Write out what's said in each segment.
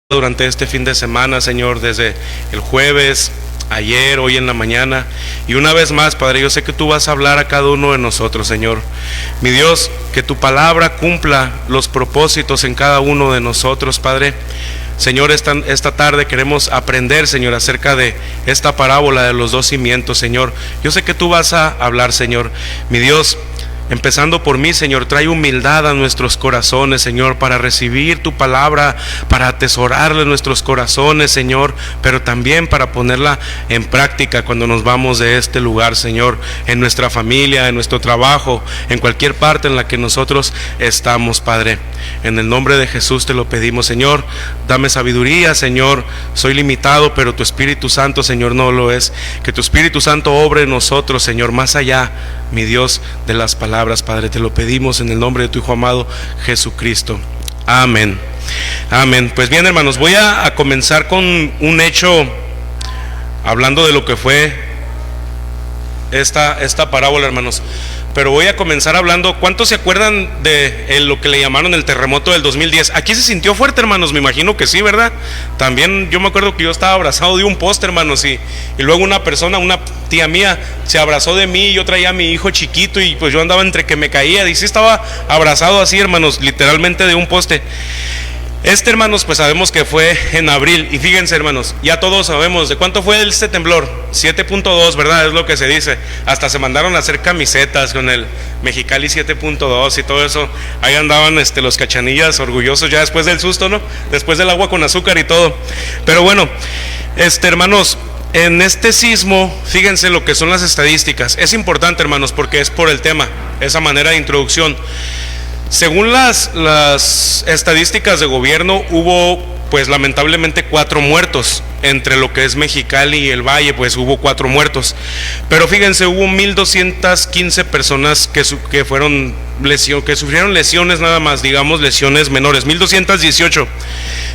durante este fin de semana, Señor, desde el jueves, ayer, hoy en la mañana, y una vez más, Padre, yo sé que tú vas a hablar a cada uno de nosotros, Señor. Mi Dios, que tu palabra cumpla los propósitos en cada uno de nosotros, Padre. Señor, esta tarde queremos aprender, Señor, acerca de esta parábola de los dos cimientos, Señor. Yo sé que tú vas a hablar, Señor. Mi Dios, empezando por mí, Señor, trae humildad a nuestros corazones, Señor, para recibir tu palabra, para atesorarla en nuestros corazones, Señor, pero también para ponerla en práctica cuando nos vamos de este lugar, Señor, en nuestra familia, en nuestro trabajo, en cualquier parte en la que nosotros estamos, Padre. En el nombre de Jesús te lo pedimos, Señor. Dame sabiduría, Señor. Soy limitado, pero tu Espíritu Santo, Señor, no lo es. Que tu Espíritu Santo obre en nosotros, Señor, más allá, mi Dios, de las palabras, Padre. Te lo pedimos en el nombre de tu Hijo amado Jesucristo. Amén. Amén. Pues bien, hermanos, voy a comenzar con un hecho, hablando de lo que fue esta parábola, hermanos. Pero voy a comenzar hablando. ¿Cuántos se acuerdan de lo que le llamaron el terremoto del 2010? Aquí se sintió fuerte, hermanos, me imagino que sí, ¿verdad? También yo me acuerdo que yo estaba abrazado de un poste, hermanos, y luego una persona, una tía mía, se abrazó de mí. Yo traía a mi hijo chiquito y pues yo andaba entre que me caía, y sí estaba abrazado así, hermanos, literalmente de un poste. Hermanos, pues sabemos que fue en abril. Y fíjense, hermanos, ya todos sabemos de cuánto fue este temblor. 7.2, ¿verdad? Es lo que se dice. Hasta se mandaron a hacer camisetas con el Mexicali 7.2 y todo eso. Ahí andaban los cachanillas orgullosos ya después del susto, ¿no? Después del agua con azúcar y todo. Pero bueno, hermanos, en este sismo, fíjense lo que son las estadísticas. Es importante, hermanos, porque es por el tema, esa manera de introducción. Según las estadísticas de gobierno, hubo pues lamentablemente 4 muertos. Entre lo que es Mexicali y el Valle, pues hubo 4 muertos. Pero fíjense, hubo 1,215 personas que sufrieron lesiones nada más, digamos lesiones menores, 1,218.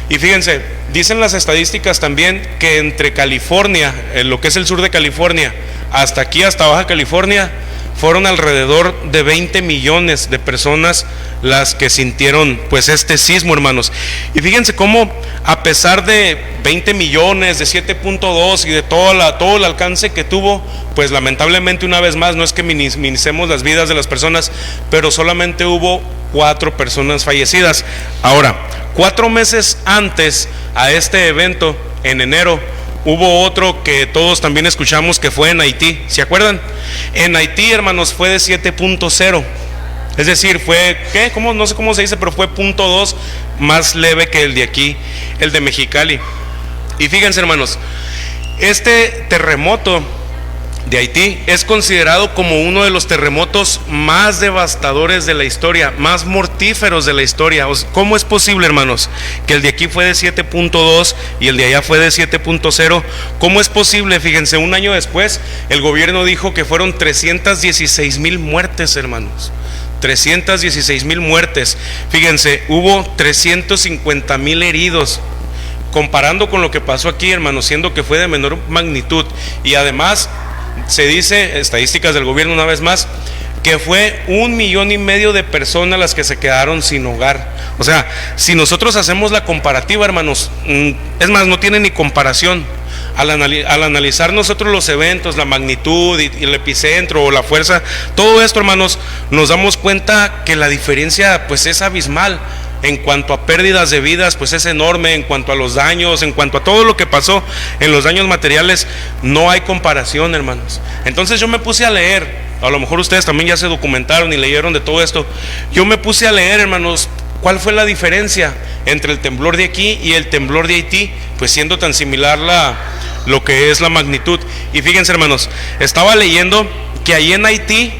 Y fíjense, dicen las estadísticas también que entre California, lo que es el sur de California, hasta aquí, hasta Baja California, fueron alrededor de 20 millones de personas las que sintieron pues este sismo, hermanos. Y fíjense cómo, a pesar de 20 millones, de 7.2 y de todo el alcance que tuvo, pues lamentablemente, una vez más, no es que minimicemos las vidas de las personas, pero solamente hubo 4 personas fallecidas. Ahora, 4 meses antes a este evento, en enero, hubo otro que todos también escuchamos, que fue en Haití. ¿Se acuerdan? En Haití, hermanos, fue de 7.0. Es decir, fue, no sé cómo se dice, pero fue 0.2 más leve que el de aquí, el de Mexicali. Y fíjense, hermanos, este terremoto de Haití es considerado como uno de los terremotos más devastadores de la historia, más mortíferos de la historia. ¿Cómo es posible, hermanos, que el de aquí fue de 7.2 y el de allá fue de 7.0? ¿Cómo es posible? Fíjense, un año después el gobierno dijo que fueron 316,000 muertes, hermanos. 316,000 muertes. Fíjense, hubo 350,000 heridos. Comparando con lo que pasó aquí, hermanos, siendo que fue de menor magnitud. Y además se dice, estadísticas del gobierno una vez más, que fue 1,5 millones de personas las que se quedaron sin hogar. O sea, si nosotros hacemos la comparativa, hermanos, es más, no tiene ni comparación. Al analizar nosotros los eventos, la magnitud y el epicentro o la fuerza, todo esto, hermanos, nos damos cuenta que la diferencia pues es abismal. En cuanto a pérdidas de vidas, pues es enorme. En cuanto a los daños, en cuanto a todo lo que pasó en los daños materiales, no hay comparación, hermanos. Entonces yo me puse a leer, a lo mejor ustedes también ya se documentaron y leyeron de todo esto. Yo me puse a leer, hermanos, ¿cuál fue la diferencia entre el temblor de aquí y el temblor de Haití? Pues siendo tan similar lo que es la magnitud. Y fíjense, hermanos, estaba leyendo que ahí en Haití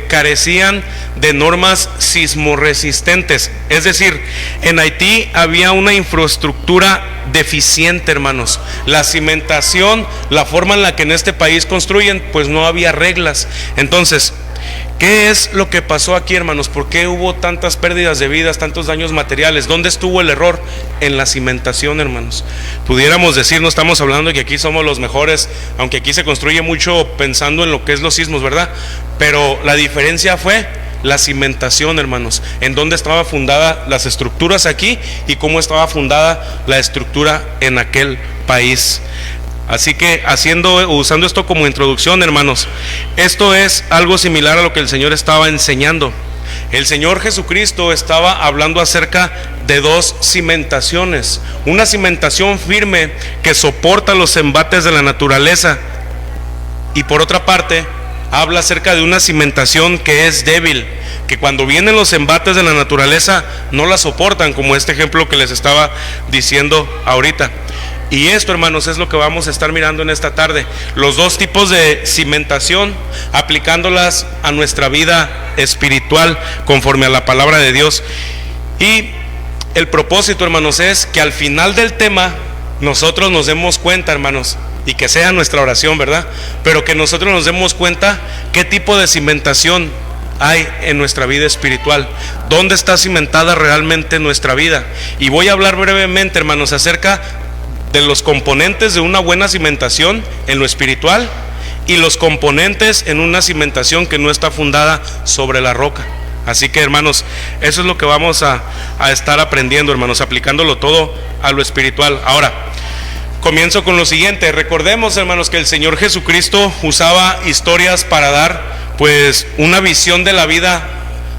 carecían de normas sismoresistentes. Es decir, en Haití había una infraestructura deficiente, hermanos. La cimentación, la forma en la que en este país construyen, pues no había reglas. Entonces, ¿qué es lo que pasó aquí, hermanos? ¿Por qué hubo tantas pérdidas de vidas, tantos daños materiales? ¿Dónde estuvo el error? En la cimentación, hermanos. Pudiéramos decir, no estamos hablando de que aquí somos los mejores, aunque aquí se construye mucho pensando en lo que es los sismos, ¿verdad? Pero la diferencia fue la cimentación, hermanos, en dónde estaba fundada las estructuras aquí y cómo estaba fundada la estructura en aquel país. Así que usando esto como introducción, hermanos, esto es algo similar a lo que el Señor estaba enseñando. El Señor Jesucristo estaba hablando acerca de dos cimentaciones: una cimentación firme que soporta los embates de la naturaleza, y por otra parte habla acerca de una cimentación que es débil, que cuando vienen los embates de la naturaleza no la soportan, como este ejemplo que les estaba diciendo ahorita. Y esto, hermanos, es lo que vamos a estar mirando en esta tarde: los dos tipos de cimentación, aplicándolas a nuestra vida espiritual conforme a la palabra de Dios. Y el propósito, hermanos, es que al final del tema nosotros nos demos cuenta, hermanos, y que sea nuestra oración, ¿verdad? Pero que nosotros nos demos cuenta qué tipo de cimentación hay en nuestra vida espiritual, dónde está cimentada realmente nuestra vida. Y voy a hablar brevemente, hermanos, acerca de los componentes de una buena cimentación en lo espiritual y los componentes en una cimentación que no está fundada sobre la roca. Así que, hermanos, eso es lo que vamos a estar aprendiendo, hermanos, aplicándolo todo a lo espiritual. Ahora, comienzo con lo siguiente. Recordemos, hermanos, que el Señor Jesucristo usaba historias para dar, pues, una visión de la vida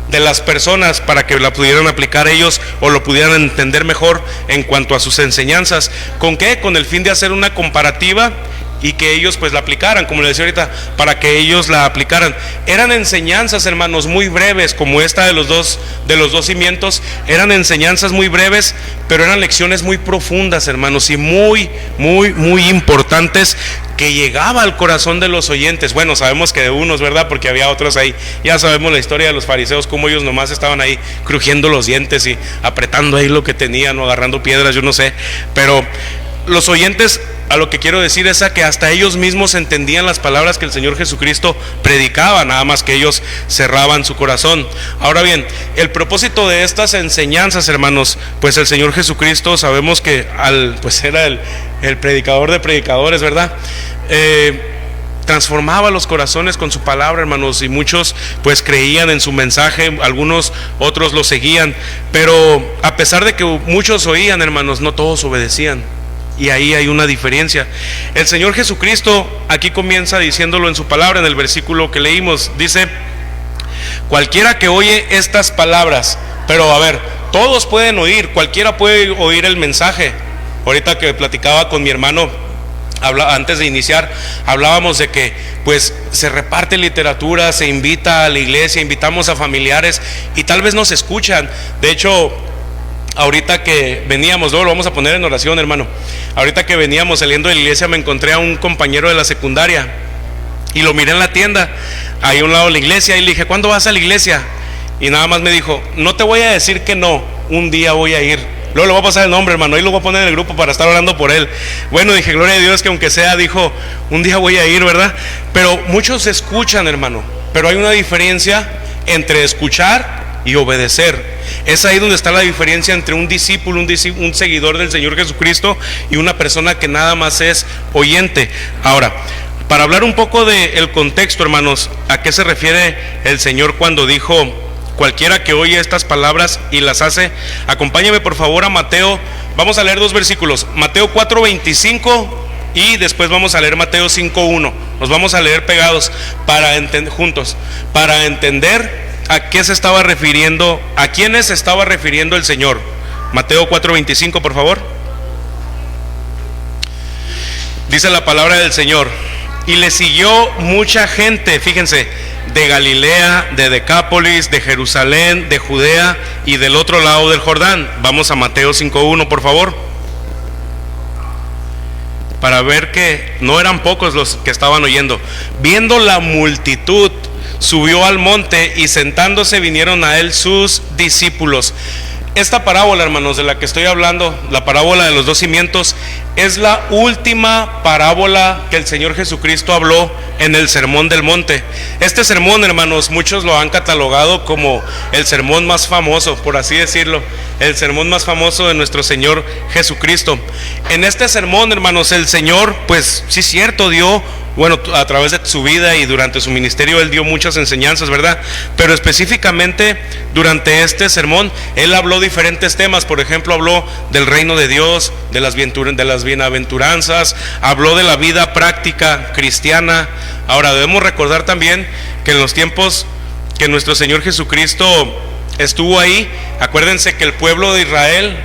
de las personas, para que la pudieran aplicar ellos o lo pudieran entender mejor en cuanto a sus enseñanzas. ¿Con qué? Con el fin de hacer una comparativa y que ellos pues la aplicaran, como les decía ahorita, para que ellos la aplicaran. Eran enseñanzas, hermanos, muy breves, como esta de los dos cimientos. Eran enseñanzas muy breves, pero eran lecciones muy profundas, hermanos, y muy importantes, que llegaba al corazón de los oyentes. Bueno, sabemos que de unos, ¿verdad? Porque había otros ahí. Ya sabemos la historia de los fariseos, cómo ellos nomás estaban ahí crujiendo los dientes y apretando ahí lo que tenían o agarrando piedras, yo no sé. Pero los oyentes, a lo que quiero decir es a que hasta ellos mismos entendían las palabras que el Señor Jesucristo predicaba, nada más que ellos cerraban su corazón. Ahora bien, el propósito de estas enseñanzas, hermanos, pues el Señor Jesucristo, sabemos que pues era el predicador de predicadores, ¿verdad? Transformaba los corazones con su palabra, hermanos, y muchos pues creían en su mensaje, algunos otros lo seguían, pero a pesar de que muchos oían, hermanos, no todos obedecían. Y ahí hay una diferencia. El Señor Jesucristo aquí comienza diciéndolo en su palabra, en el versículo que leímos. Dice: cualquiera que oye estas palabras. Pero a ver, todos pueden oír, cualquiera puede oír el mensaje. Ahorita que platicaba con mi hermano, antes de iniciar, hablábamos de que pues se reparte literatura, se invita a la iglesia, invitamos a familiares y tal vez nos escuchan. De hecho, ahorita que veníamos, luego lo vamos a poner en oración, hermano. Ahorita que veníamos saliendo de la iglesia, me encontré a un compañero de la secundaria y lo miré en la tienda, ahí a un lado de la iglesia, y le dije: ¿cuándo vas a la iglesia? Y nada más me dijo: no te voy a decir que no, un día voy a ir. Luego le voy a pasar el nombre, hermano, ahí lo voy a poner en el grupo para estar orando por él. Bueno, dije: gloria a Dios que aunque sea, dijo, un día voy a ir, ¿verdad? Pero muchos escuchan, hermano, pero hay una diferencia entre escuchar y obedecer. Es ahí donde está la diferencia entre un discípulo, un seguidor del Señor Jesucristo, y una persona que nada más es oyente. Ahora, para hablar un poco del contexto, hermanos, ¿a qué se refiere el Señor cuando dijo: cualquiera que oye estas palabras y las hace? Acompáñame por favor a Mateo. Vamos a leer dos versículos: Mateo 4:25 y después vamos a leer Mateo 5:1. Nos vamos a leer pegados juntos, para entender a qué se estaba refiriendo, a quiénes se estaba refiriendo el Señor. Mateo 4:25, por favor. Dice la palabra del Señor: y le siguió mucha gente, fíjense, de Galilea, de Decápolis, de Jerusalén, de Judea y del otro lado del Jordán. Vamos a Mateo 5:1, por favor, para ver que no eran pocos los que estaban oyendo. Viendo la multitud, subió al monte, y sentándose vinieron a él sus discípulos. Esta parábola, hermanos, de la que estoy hablando, la parábola de los dos cimientos, es la última parábola que el Señor Jesucristo habló en el Sermón del Monte. Este sermón, hermanos, muchos lo han catalogado como el sermón más famoso, por así decirlo, el sermón más famoso de nuestro Señor Jesucristo. En este sermón, hermanos, el Señor, pues sí es cierto, dio, bueno, a través de su vida y durante su ministerio Él dio muchas enseñanzas, ¿verdad? Pero específicamente durante este sermón Él habló diferentes temas. Por ejemplo, habló del reino de Dios, de las bienaventuranzas, habló de la vida práctica cristiana. Ahora debemos recordar también que en los tiempos que nuestro Señor Jesucristo estuvo ahí, acuérdense que el pueblo de Israel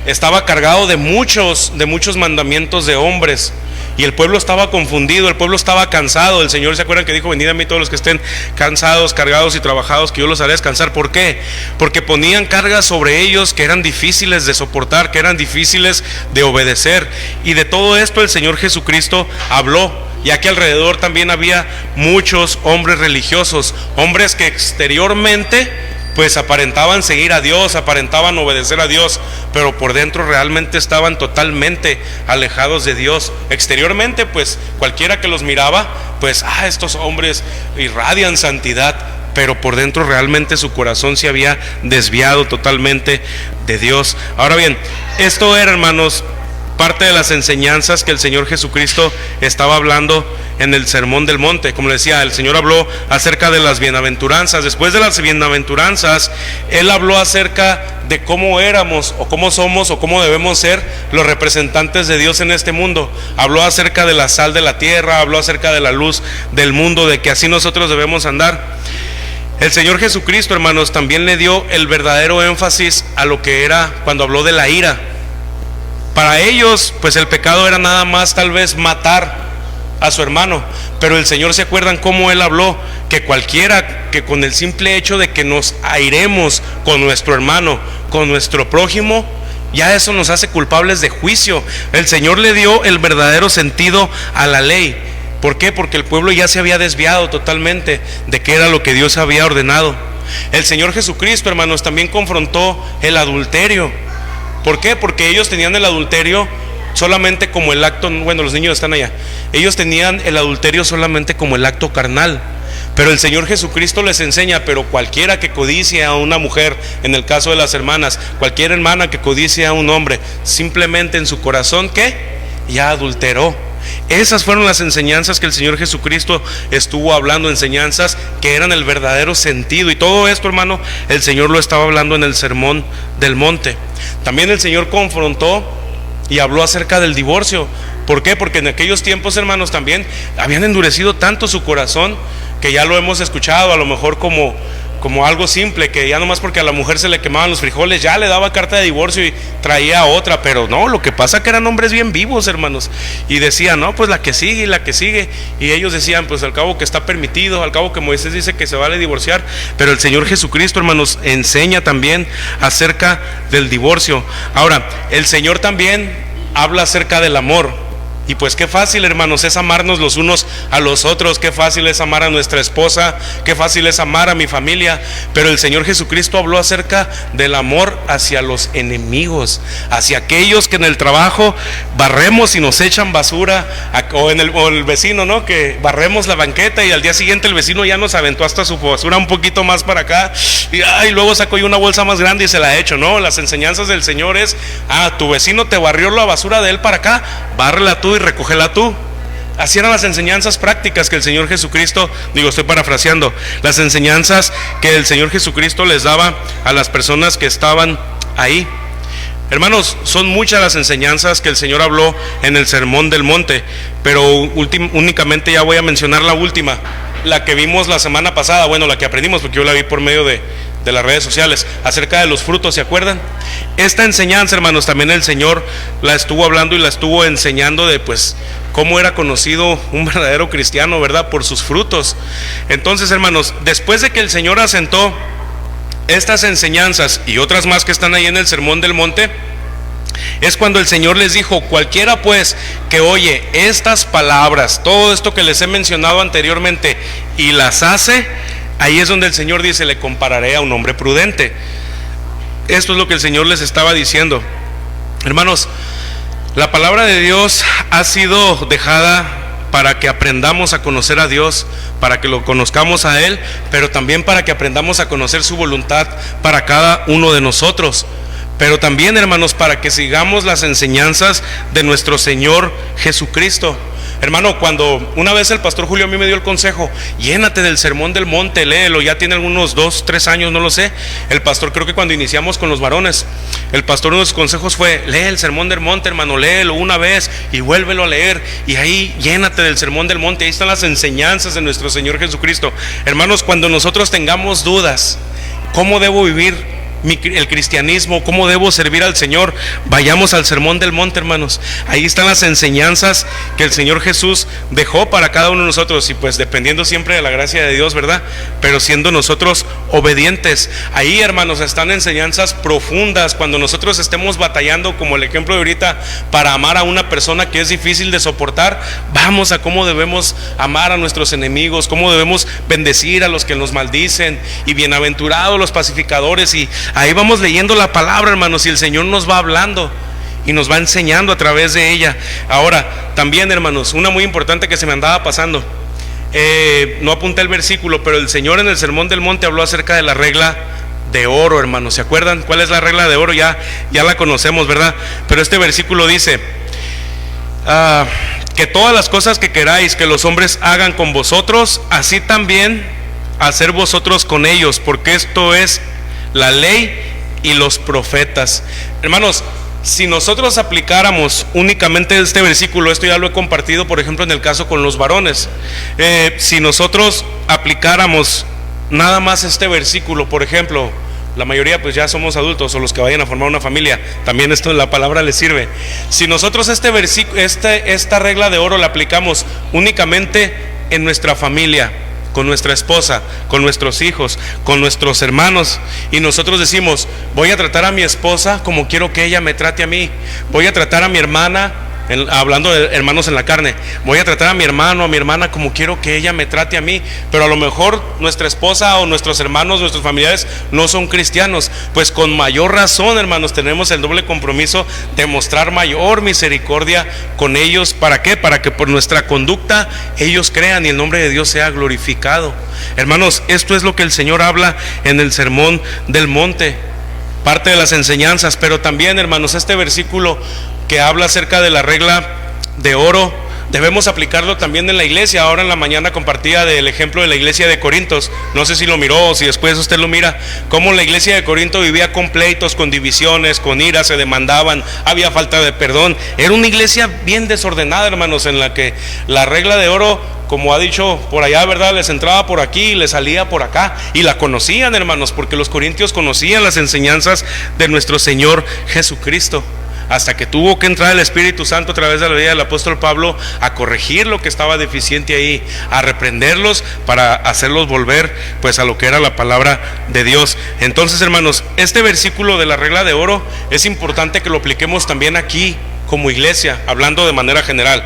estaba cargado de muchos mandamientos de hombres. Y el pueblo estaba confundido, el pueblo estaba cansado. El Señor, ¿se acuerdan que dijo: venid a mí todos los que estén cansados, cargados y trabajados, que yo los haré descansar? ¿Por qué? Porque ponían cargas sobre ellos que eran difíciles de soportar, que eran difíciles de obedecer. Y de todo esto el Señor Jesucristo habló, ya que alrededor también había muchos hombres religiosos, hombres que exteriormente pues aparentaban seguir a Dios, aparentaban obedecer a Dios, pero por dentro realmente estaban totalmente alejados de Dios. Exteriormente, pues cualquiera que los miraba, pues estos hombres irradian santidad, pero por dentro realmente su corazón se había desviado totalmente de Dios. Ahora bien, esto era, hermanos, parte de las enseñanzas que el Señor Jesucristo estaba hablando en el Sermón del Monte. Como les decía, el Señor habló acerca de las bienaventuranzas. Después de las bienaventuranzas, Él habló acerca de cómo éramos o cómo somos o cómo debemos ser los representantes de Dios en este mundo. Habló acerca de la sal de la tierra, habló acerca de la luz del mundo, de que así nosotros debemos andar. El Señor Jesucristo, hermanos, también le dio el verdadero énfasis a lo que era cuando habló de la ira. Para ellos, pues el pecado era nada más tal vez matar a su hermano, pero el Señor, ¿se acuerdan cómo Él habló? Que cualquiera que con el simple hecho de que nos airemos con nuestro hermano, con nuestro prójimo, ya eso nos hace culpables de juicio. El Señor le dio el verdadero sentido a la ley. ¿Por qué? Porque el pueblo ya se había desviado totalmente de qué era lo que Dios había ordenado. El Señor Jesucristo, hermanos, también confrontó el adulterio. ¿Por qué? Porque ellos tenían el adulterio solamente como el acto, bueno, los niños están allá, ellos tenían el adulterio solamente como el acto carnal. Pero el Señor Jesucristo les enseña: pero cualquiera que codicie a una mujer, en el caso de las hermanas, cualquier hermana que codicie a un hombre, simplemente en su corazón, ¿qué? Ya adulteró. Esas fueron las enseñanzas que el Señor Jesucristo estuvo hablando, enseñanzas que eran el verdadero sentido. Y todo esto, hermano, el Señor lo estaba hablando en el Sermón del Monte. También el Señor confrontó y habló acerca del divorcio. ¿Por qué? Porque en aquellos tiempos, hermanos, también habían endurecido tanto su corazón, que ya lo hemos escuchado a lo mejor como algo simple, que ya nomás porque a la mujer se le quemaban los frijoles ya le daba carta de divorcio y traía otra. Pero no, lo que pasa que eran hombres bien vivos, hermanos, y decían: no, pues la que sigue y la que sigue. Y ellos decían: pues al cabo que está permitido, al cabo que Moisés dice que se vale divorciar. Pero el Señor Jesucristo, hermanos, enseña también acerca del divorcio. Ahora, el Señor también habla acerca del amor. Y pues qué fácil, hermanos, es amarnos los unos a los otros. Qué fácil es amar a nuestra esposa, qué fácil es amar a mi familia. Pero el Señor Jesucristo habló acerca del amor hacia los enemigos, hacia aquellos que en el trabajo barremos y nos echan basura, o el vecino, ¿no? Que barremos la banqueta y al día siguiente el vecino ya nos aventó hasta su basura un poquito más para acá, y luego sacó yo una bolsa más grande y se la he hecho. No, las enseñanzas del Señor es: tu vecino te barrió la basura de él para acá, bárrela tú y recógela tú. Así eran las enseñanzas prácticas que el Señor Jesucristo, estoy parafraseando, las enseñanzas que el Señor Jesucristo les daba a las personas que estaban ahí. Hermanos, son muchas las enseñanzas que el Señor habló en el Sermón del Monte, pero únicamente ya voy a mencionar la última, la que vimos la semana pasada, bueno, la que aprendimos, porque yo la vi por medio de las redes sociales, acerca de los frutos, ¿se acuerdan? Esta enseñanza, hermanos, también el Señor la estuvo hablando y la estuvo enseñando de pues cómo era conocido un verdadero cristiano, ¿verdad? Por sus frutos. Entonces, hermanos, después de que el Señor asentó estas enseñanzas y otras más que están ahí en el Sermón del Monte, es cuando el Señor les dijo: cualquiera pues que oye estas palabras, todo esto que les he mencionado anteriormente, y las hace, ahí es donde el Señor dice: le compararé a un hombre prudente. Esto es lo que el Señor les estaba diciendo. Hermanos, La palabra de Dios ha sido dejada para que aprendamos a conocer a Dios, para que lo conozcamos a Él, pero también para que aprendamos a conocer su voluntad para cada uno de nosotros. Pero también, hermanos, para que sigamos las enseñanzas de nuestro Señor Jesucristo. Hermano, cuando una vez el pastor Julio a mí me dio el consejo, llénate del Sermón del Monte, léelo, ya tiene algunos 2, 3 años, no lo sé. El pastor, creo que cuando iniciamos con los varones, el pastor, uno de sus consejos fue: lee el Sermón del Monte, hermano, léelo una vez y vuélvelo a leer, y ahí llénate del Sermón del Monte, ahí están las enseñanzas de nuestro Señor Jesucristo. Hermanos, cuando nosotros tengamos dudas, ¿cómo debo vivir el cristianismo? ¿Cómo debo servir al Señor? Vayamos al Sermón del Monte, hermanos. Ahí están las enseñanzas que el Señor Jesús dejó para cada uno de nosotros, y pues dependiendo siempre de la gracia de Dios, ¿verdad? Pero siendo nosotros obedientes. Ahí, hermanos, están enseñanzas profundas. Cuando nosotros estemos batallando, como el ejemplo de ahorita, para amar a una persona que es difícil de soportar, vamos a cómo debemos amar a nuestros enemigos, cómo debemos bendecir a los que nos maldicen, y bienaventurados los pacificadores. Y ahí vamos leyendo la palabra, hermanos, y el Señor nos va hablando y nos va enseñando a través de ella. Ahora, también, hermanos, una muy importante que se me andaba pasando, no apunté el versículo, pero el Señor en el Sermón del Monte habló acerca de la regla de oro, hermanos. ¿Se acuerdan cuál es la regla de oro? Ya la conocemos, ¿verdad? Pero este versículo dice: que todas las cosas que queráis que los hombres hagan con vosotros, así también hacer vosotros con ellos, porque esto es la ley y los profetas. Hermanos, si nosotros aplicáramos únicamente este versículo, esto ya lo he compartido, por ejemplo, en el caso con los varones, si nosotros aplicáramos nada más este versículo, por ejemplo, la mayoría pues ya somos adultos, o los que vayan a formar una familia, también esto la palabra les sirve. Si nosotros este versículo, esta regla de oro la aplicamos únicamente en nuestra familia, con nuestra esposa, con nuestros hijos, con nuestros hermanos, y nosotros decimos: voy a tratar a mi esposa como quiero que ella me trate a mí, voy a tratar a mi hermana, hablando de hermanos en la carne, voy a tratar a mi hermano, a mi hermana como quiero que ella me trate a mí, pero a lo mejor nuestra esposa o nuestros hermanos, nuestros familiares no son cristianos. Pues con mayor razón, hermanos, tenemos el doble compromiso de mostrar mayor misericordia con ellos. ¿Para qué? Para que por nuestra conducta ellos crean y el nombre de Dios sea glorificado. Hermanos, esto es lo que el Señor habla en el Sermón del Monte, parte de las enseñanzas. Pero también, hermanos, este versículo que habla acerca de la regla de oro, debemos aplicarlo también en la iglesia. Ahora en la mañana compartía del ejemplo de la iglesia de Corintios, no sé si lo miró o si después usted lo mira, cómo la iglesia de Corinto vivía con pleitos, con divisiones, con ira, se demandaban, había falta de perdón. Era una iglesia bien desordenada, hermanos, en la que la regla de oro, como ha dicho por allá, ¿verdad?, les entraba por aquí y les salía por acá, y la conocían, hermanos, porque los corintios conocían las enseñanzas de nuestro Señor Jesucristo, hasta que tuvo que entrar el Espíritu Santo a través de la vida del apóstol Pablo a corregir lo que estaba deficiente ahí, a reprenderlos para hacerlos volver pues a lo que era la palabra de Dios. Entonces, hermanos, este versículo de la regla de oro es importante que lo apliquemos también aquí como iglesia, hablando de manera general.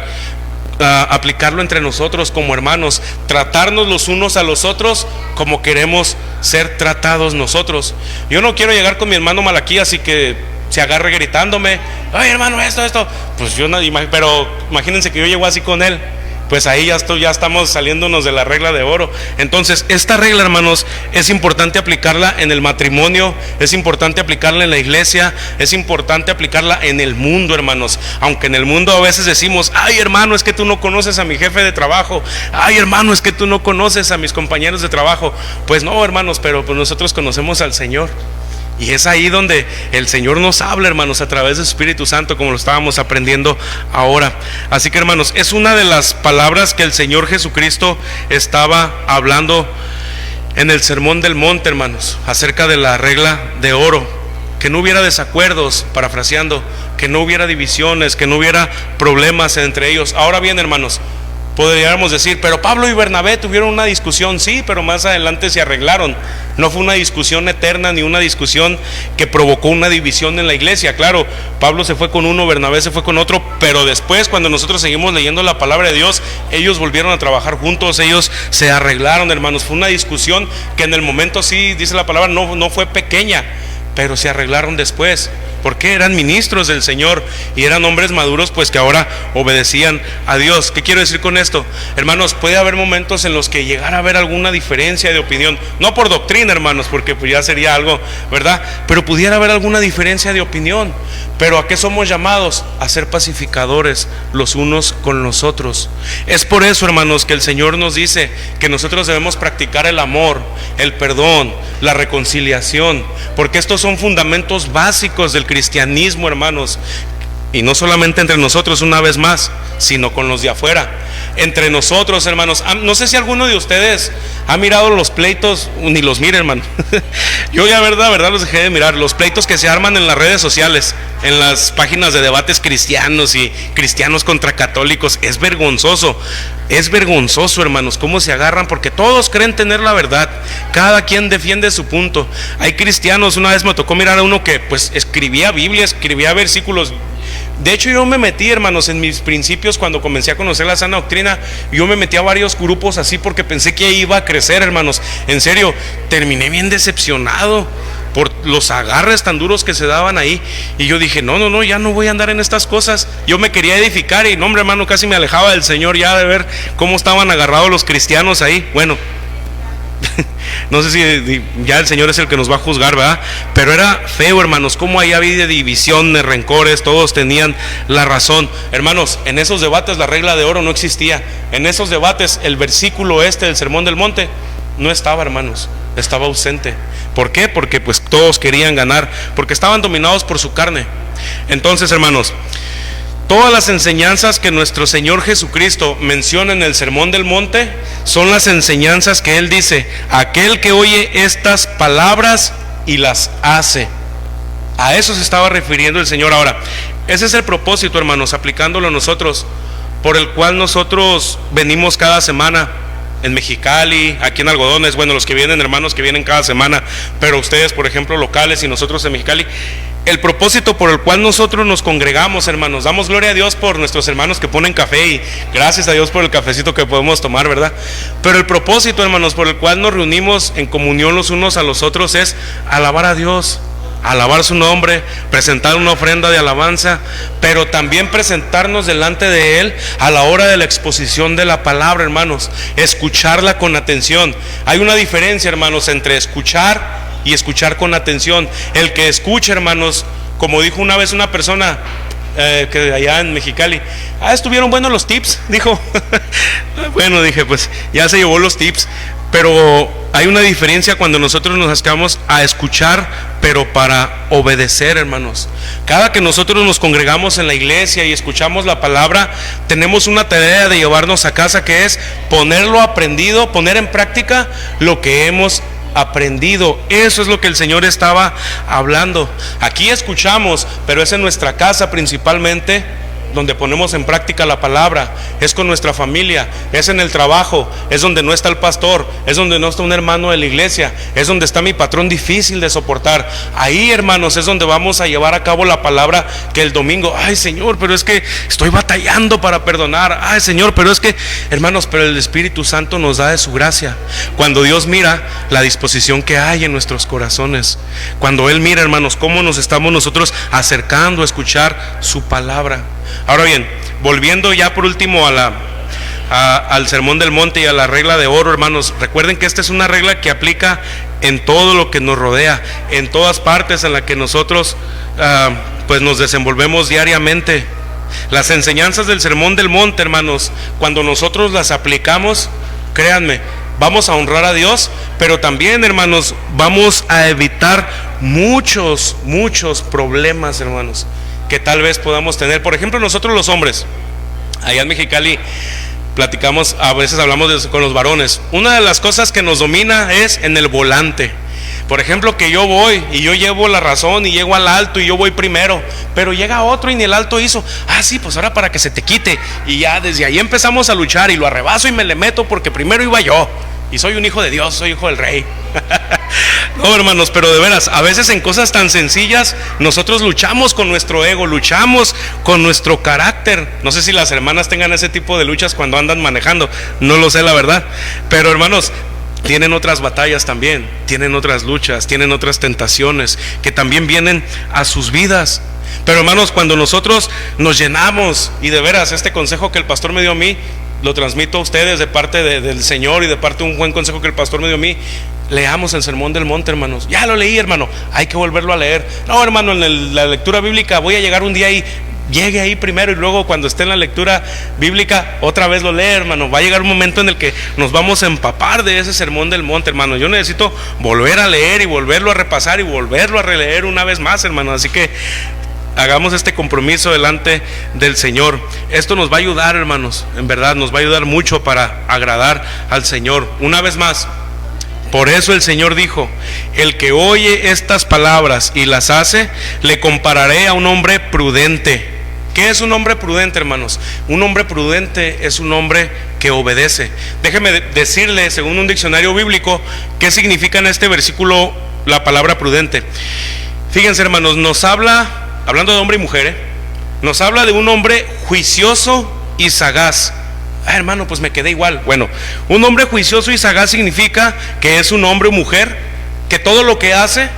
Aplicarlo entre nosotros como hermanos, tratarnos los unos a los otros como queremos ser tratados nosotros. Yo no quiero llegar con mi hermano Malaquías y que se agarre gritándome: ay, hermano, esto, pues yo no, pero imagínense que yo llego así con él, pues ahí ya estamos saliéndonos de la regla de oro. Entonces, esta regla, hermanos, es importante aplicarla en el matrimonio, es importante aplicarla en la iglesia, es importante aplicarla en el mundo, hermanos. Aunque en el mundo a veces decimos: ay, hermano, es que tú no conoces a mi jefe de trabajo, ay, hermano, es que tú no conoces a mis compañeros de trabajo. Pues no, hermanos, pero pues nosotros conocemos al Señor. Y es ahí donde el Señor nos habla, hermanos, a través del Espíritu Santo, como lo estábamos aprendiendo ahora. Así que, hermanos, es una de las palabras que el Señor Jesucristo estaba hablando en el Sermón del Monte, hermanos, acerca de la regla de oro. Que no hubiera desacuerdos, parafraseando, que no hubiera divisiones, que no hubiera problemas entre ellos. Ahora bien, hermanos, podríamos decir: pero Pablo y Bernabé tuvieron una discusión. Sí, pero más adelante se arreglaron. No fue una discusión eterna, ni una discusión que provocó una división en la iglesia. Claro, Pablo se fue con uno, Bernabé se fue con otro, pero después, cuando nosotros seguimos leyendo la palabra de Dios, ellos volvieron a trabajar juntos, ellos se arreglaron, hermanos. Fue una discusión que en el momento, sí, dice la palabra, no fue pequeña, pero se arreglaron después. porque eran ministros del Señor y eran hombres maduros, pues que ahora obedecían a Dios. ¿Qué quiero decir con esto? Hermanos, puede haber momentos en los que llegara a haber alguna diferencia de opinión, no por doctrina, hermanos, porque pues ya sería algo, ¿verdad? Pero pudiera haber alguna diferencia de opinión. Pero ¿a qué somos llamados? A ser pacificadores los unos con los otros. Es por eso, hermanos, que el Señor nos dice que nosotros debemos practicar el amor, el perdón, la reconciliación, porque estos son fundamentos básicos del cristianismo, hermanos. Y no solamente entre nosotros, una vez más, sino con los de afuera. Entre nosotros, hermanos. No sé si alguno de ustedes ha mirado los pleitos, ni los mire, hermano. Yo ya, verdad, los dejé de mirar. Los pleitos que se arman en las redes sociales, en las páginas de debates cristianos y cristianos contra católicos. Es vergonzoso, hermanos, cómo se agarran, porque todos creen tener la verdad. Cada quien defiende su punto. Hay cristianos, una vez me tocó mirar a uno que pues escribía Biblia, escribía versículos. De hecho, yo me metí, hermanos, en mis principios cuando comencé a conocer la sana doctrina. Yo me metí a varios grupos así porque pensé que iba a crecer, hermanos. En serio, terminé bien decepcionado por los agarres tan duros que se daban ahí. Y yo dije, no, ya no voy a andar en estas cosas. Yo me quería edificar y no, hombre, hermano, casi me alejaba del Señor ya de ver cómo estaban agarrados los cristianos ahí. Bueno, no sé si ya el Señor es el que nos va a juzgar, ¿verdad? Pero era feo, hermanos, cómo ahí había divisiones, rencores, todos tenían la razón. Hermanos, en esos debates la regla de oro no existía. En esos debates el versículo del Sermón del Monte no estaba, hermanos, estaba ausente. ¿Por qué? Porque pues todos querían ganar, porque estaban dominados por su carne. Entonces, hermanos, todas las enseñanzas que nuestro Señor Jesucristo menciona en el Sermón del Monte son las enseñanzas que Él dice: aquel que oye estas palabras y las hace. A eso se estaba refiriendo el Señor. Ahora, ese es el propósito, hermanos, aplicándolo nosotros, por el cual nosotros venimos cada semana en Mexicali, aquí en Algodones. Bueno, los que vienen, hermanos, que vienen cada semana, pero ustedes, por ejemplo, locales, y nosotros en Mexicali. El propósito por el cual nosotros nos congregamos, hermanos, damos gloria a Dios por nuestros hermanos que ponen café y gracias a Dios por el cafecito que podemos tomar, ¿verdad? Pero el propósito, hermanos, por el cual nos reunimos en comunión los unos a los otros es alabar a Dios, alabar su nombre, presentar una ofrenda de alabanza, pero también presentarnos delante de Él a la hora de la exposición de la palabra, hermanos, escucharla con atención. Hay una diferencia, hermanos, entre escuchar y escuchar con atención. El que escucha, hermanos, como dijo una vez una persona que allá en Mexicali, estuvieron buenos los tips, dijo. Bueno, dije, pues ya se llevó los tips. Pero hay una diferencia cuando nosotros nos acercamos a escuchar, pero para obedecer, hermanos. Cada que nosotros nos congregamos en la iglesia y escuchamos la palabra, tenemos una tarea de llevarnos a casa, que es ponerlo aprendido, poner en práctica lo que hemos aprendido. Eso es lo que el Señor estaba hablando. Aquí escuchamos, pero es en nuestra casa principalmente donde ponemos en práctica la palabra. Es con nuestra familia, es en el trabajo, es donde no está el pastor, es donde no está un hermano de la iglesia, es donde está mi patrón difícil de soportar. Ahí, hermanos, es donde vamos a llevar a cabo la palabra que el domingo, ay Señor, pero es que estoy batallando para perdonar. Ay Señor, pero es que, hermanos, pero el Espíritu Santo nos da de su gracia. Cuando Dios mira la disposición que hay en nuestros corazones, cuando Él mira, hermanos, cómo nos estamos nosotros acercando a escuchar su palabra. Ahora bien, volviendo ya por último al Sermón del Monte y a la regla de oro, hermanos, recuerden que esta es una regla que aplica en todo lo que nos rodea, en todas partes en las que nosotros pues nos desenvolvemos diariamente. Las enseñanzas del Sermón del Monte, hermanos, cuando nosotros las aplicamos, créanme, vamos a honrar a Dios, pero también, hermanos, vamos a evitar muchos problemas, hermanos, que tal vez podamos tener. Por ejemplo, nosotros los hombres, allá en Mexicali, platicamos, a veces hablamos con los varones. Una de las cosas que nos domina es en el volante. Por ejemplo, que yo voy y yo llevo la razón y llego al alto y yo voy primero, pero llega otro y ni el alto hizo. Sí, pues ahora para que se te quite. Y ya desde ahí empezamos a luchar y lo arrebazo y me le meto porque primero iba yo. Y soy un hijo de Dios, soy hijo del rey. No, hermanos, pero de veras, a veces en cosas tan sencillas nosotros luchamos con nuestro ego, luchamos con nuestro carácter. No sé si las hermanas tengan ese tipo de luchas cuando andan manejando, no lo sé, la verdad. Pero hermanos, tienen otras batallas también, tienen otras luchas, tienen otras tentaciones que también vienen a sus vidas. Pero hermanos, cuando nosotros nos llenamos, y de veras este consejo que el pastor me dio a mí, lo transmito a ustedes de parte del Señor y de parte de un buen consejo que el pastor me dio a mí: leamos el Sermón del Monte, hermanos. Ya lo leí, hermano, hay que volverlo a leer. No, hermano, en la lectura bíblica voy a llegar un día y llegue ahí primero, y luego cuando esté en la lectura bíblica otra vez lo lee, hermano. Va a llegar un momento en el que nos vamos a empapar de ese Sermón del Monte, hermano. Yo necesito volver a leer y volverlo a repasar y volverlo a releer una vez más, hermano. Así que hagamos este compromiso delante del Señor. Esto nos va a ayudar, hermanos, en verdad nos va a ayudar mucho para agradar al Señor. Una vez más, por eso el Señor dijo: el que oye estas palabras y las hace, le compararé a un hombre prudente. ¿Qué es un hombre prudente, hermanos? Un hombre prudente es un hombre que obedece. Déjeme decirle, según un diccionario bíblico, qué significa en este versículo la palabra prudente. Fíjense, hermanos, nos habla, hablando de hombre y mujer, nos habla de un hombre juicioso y sagaz. Hermano, pues me quedé igual. Bueno, un hombre juicioso y sagaz significa que es un hombre o mujer que todo lo que hace,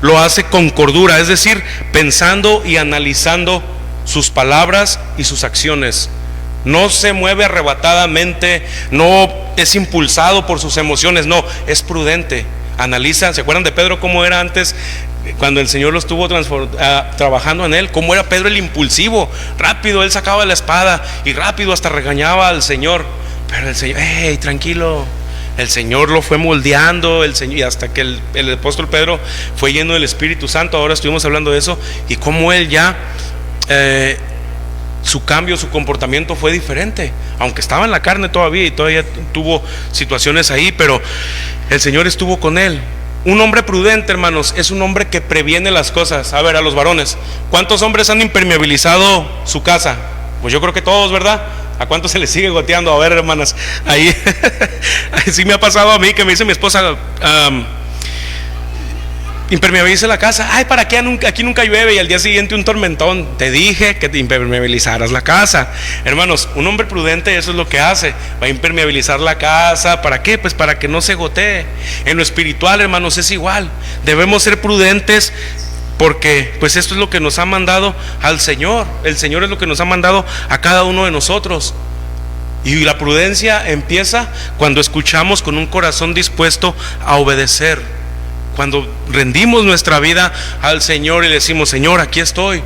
lo hace con cordura, es decir, pensando y analizando sus palabras y sus acciones. No se mueve arrebatadamente, no es impulsado por sus emociones, no, es prudente. Analiza. ¿Se acuerdan de Pedro cómo era antes, cuando el Señor lo estuvo trabajando en él? ¿Cómo era Pedro el impulsivo? Rápido, él sacaba la espada y rápido hasta regañaba al Señor. Pero el Señor, hey, tranquilo. El Señor lo fue moldeando, y hasta que el apóstol Pedro fue lleno del Espíritu Santo. Ahora estuvimos hablando de eso, y cómo él ya su cambio, su comportamiento fue diferente, aunque estaba en la carne todavía y todavía tuvo situaciones ahí, pero el Señor estuvo con él. Un hombre prudente, hermanos, es un hombre que previene las cosas. A ver, a los varones, ¿cuántos hombres han impermeabilizado su casa? Pues yo creo que todos, ¿verdad? ¿A cuántos se les sigue goteando? A ver, hermanas, ahí sí me ha pasado a mí, que me dice mi esposa: impermeabilice la casa. Ay, ¿para qué? Aquí nunca llueve. Y al día siguiente un tormentón. Te dije que te impermeabilizaras la casa. Hermanos, un hombre prudente eso es lo que hace. Va a impermeabilizar la casa. ¿Para qué? Pues para que no se gotee. En lo espiritual, hermanos, es igual. Debemos ser prudentes, porque pues esto es lo que nos ha mandado al Señor. El Señor es lo que nos ha mandado a cada uno de nosotros. Y la prudencia empieza cuando escuchamos con un corazón dispuesto a obedecer. Cuando rendimos nuestra vida al Señor y le decimos: Señor, aquí estoy,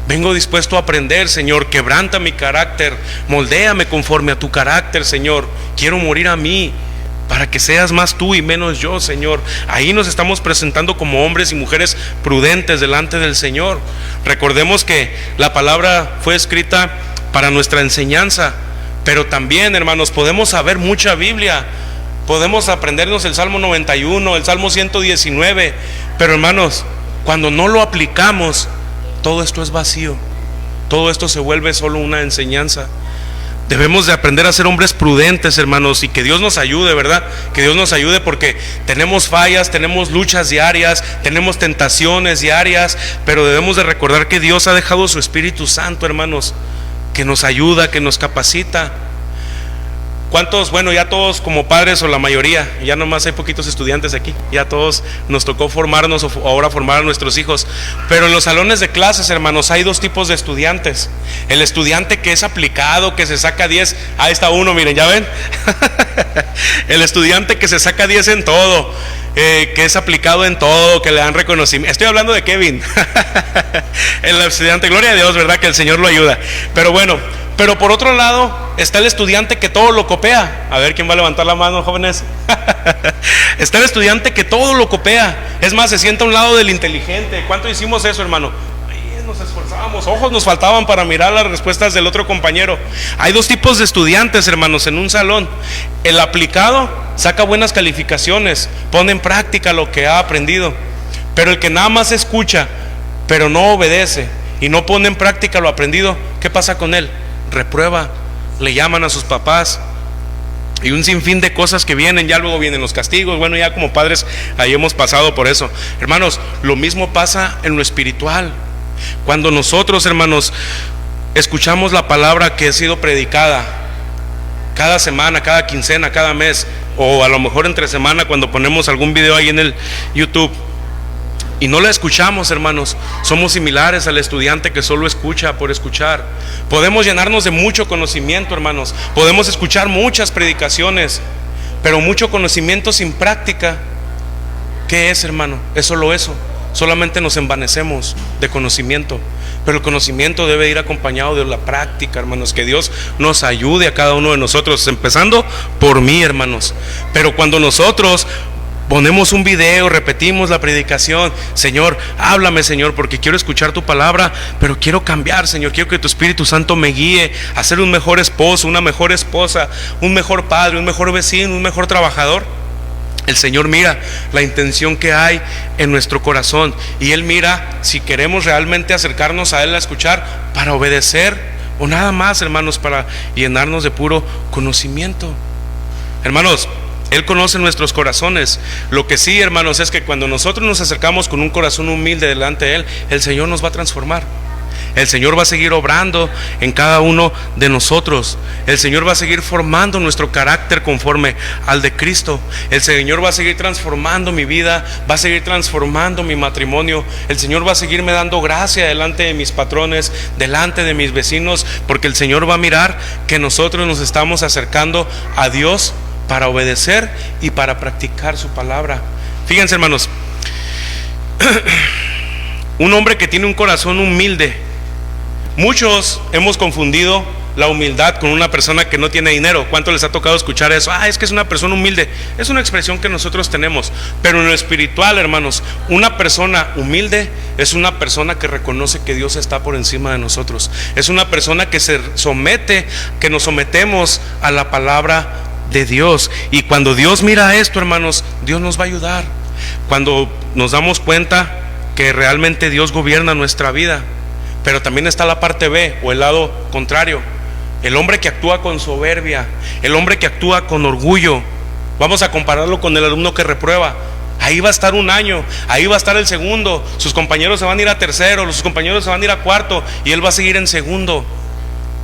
vengo dispuesto a aprender, Señor, quebranta mi carácter, moldéame conforme a tu carácter, Señor, quiero morir a mí para que seas más tú y menos yo, Señor. Ahí nos estamos presentando como hombres y mujeres prudentes delante del Señor. Recordemos que la palabra fue escrita para nuestra enseñanza, pero también, hermanos, podemos saber mucha Biblia. Podemos aprendernos el Salmo 91, el Salmo 119, pero hermanos, cuando no lo aplicamos, todo esto es vacío. Todo esto se vuelve solo una enseñanza. Debemos de aprender a ser hombres prudentes, hermanos, y que Dios nos ayude, ¿verdad? Que Dios nos ayude, porque tenemos fallas, tenemos luchas diarias, tenemos tentaciones diarias, pero debemos de recordar que Dios ha dejado su Espíritu Santo, hermanos, que nos ayuda, que nos capacita. ¿Cuántos? Bueno, ya todos como padres, o la mayoría, ya nomás hay poquitos estudiantes aquí, ya todos nos tocó formarnos, o ahora formar a nuestros hijos. Pero en los salones de clases, hermanos, hay dos tipos de estudiantes. El estudiante que es aplicado, que se saca 10. Ahí está uno, miren, ¿ya ven? El estudiante que se saca 10 en todo, que es aplicado en todo, que le dan reconocimiento. Estoy hablando de Kevin. El estudiante, gloria a Dios, ¿verdad? Que el Señor lo ayuda. Pero bueno, pero por otro lado está el estudiante que todo lo copia. A ver, ¿quién va a levantar la mano, jóvenes? Está el estudiante que todo lo copia. Es más, se sienta a un lado del inteligente. ¿Cuánto hicimos eso, hermano? Ahí nos esforzábamos, ojos nos faltaban para mirar las respuestas del otro compañero. Hay dos tipos de estudiantes, hermanos, en un salón. El aplicado saca buenas calificaciones, pone en práctica lo que ha aprendido. Pero el que nada más escucha, pero no obedece y no pone en práctica lo aprendido, ¿qué pasa con él? Reprueba, le llaman a sus papás y un sinfín de cosas que vienen. Ya luego vienen los castigos. Bueno, ya como padres ahí hemos pasado por eso. Hermanos, lo mismo pasa en lo espiritual. Cuando nosotros, hermanos, escuchamos la palabra que ha sido predicada cada semana, cada quincena, cada mes, o a lo mejor entre semana cuando ponemos algún video ahí en el YouTube y no la escuchamos, hermanos, somos similares al estudiante que solo escucha por escuchar. Podemos llenarnos de mucho conocimiento, hermanos, podemos escuchar muchas predicaciones, pero mucho conocimiento sin práctica, ¿qué es, hermano? Es solo eso. Solamente nos envanecemos de conocimiento, pero el conocimiento debe ir acompañado de la práctica, hermanos. Que Dios nos ayude a cada uno de nosotros, empezando por mí, hermanos. Pero cuando nosotros ponemos un video, repetimos la predicación, Señor, háblame, Señor, porque quiero escuchar tu palabra, pero quiero cambiar, Señor, quiero que tu Espíritu Santo me guíe a ser un mejor esposo, una mejor esposa, un mejor padre, un mejor vecino, un mejor trabajador. El Señor mira la intención que hay en nuestro corazón, y Él mira si queremos realmente acercarnos a Él a escuchar para obedecer, o nada más, hermanos, para llenarnos de puro conocimiento. Hermanos, Él conoce nuestros corazones. Lo que sí, hermanos, es que cuando nosotros nos acercamos con un corazón humilde delante de Él, el Señor nos va a transformar. El Señor va a seguir obrando en cada uno de nosotros. El Señor va a seguir formando nuestro carácter conforme al de Cristo. El Señor va a seguir transformando mi vida, va a seguir transformando mi matrimonio. El Señor va a seguirme dando gracia delante de mis patrones, delante de mis vecinos, porque el Señor va a mirar que nosotros nos estamos acercando a Dios para obedecer y para practicar su palabra. Fíjense, hermanos, un hombre que tiene un corazón humilde. Muchos hemos confundido la humildad con una persona que no tiene dinero. ¿Cuánto les ha tocado escuchar eso? Es que es una persona humilde. Es una expresión que nosotros tenemos, pero en lo espiritual, hermanos, una persona humilde es una persona que reconoce que Dios está por encima de nosotros. Es una persona que se somete, que nos sometemos a la palabra de Dios. Y cuando Dios mira esto, hermanos, Dios nos va a ayudar. Cuando nos damos cuenta que realmente Dios gobierna nuestra vida. Pero también está la parte B, o el lado contrario. El hombre que actúa con soberbia, el hombre que actúa con orgullo. Vamos a compararlo con el alumno que reprueba. Ahí va a estar un año, ahí va a estar el segundo. Sus compañeros se van a ir a tercero, sus compañeros se van a ir a cuarto, y él va a seguir en segundo.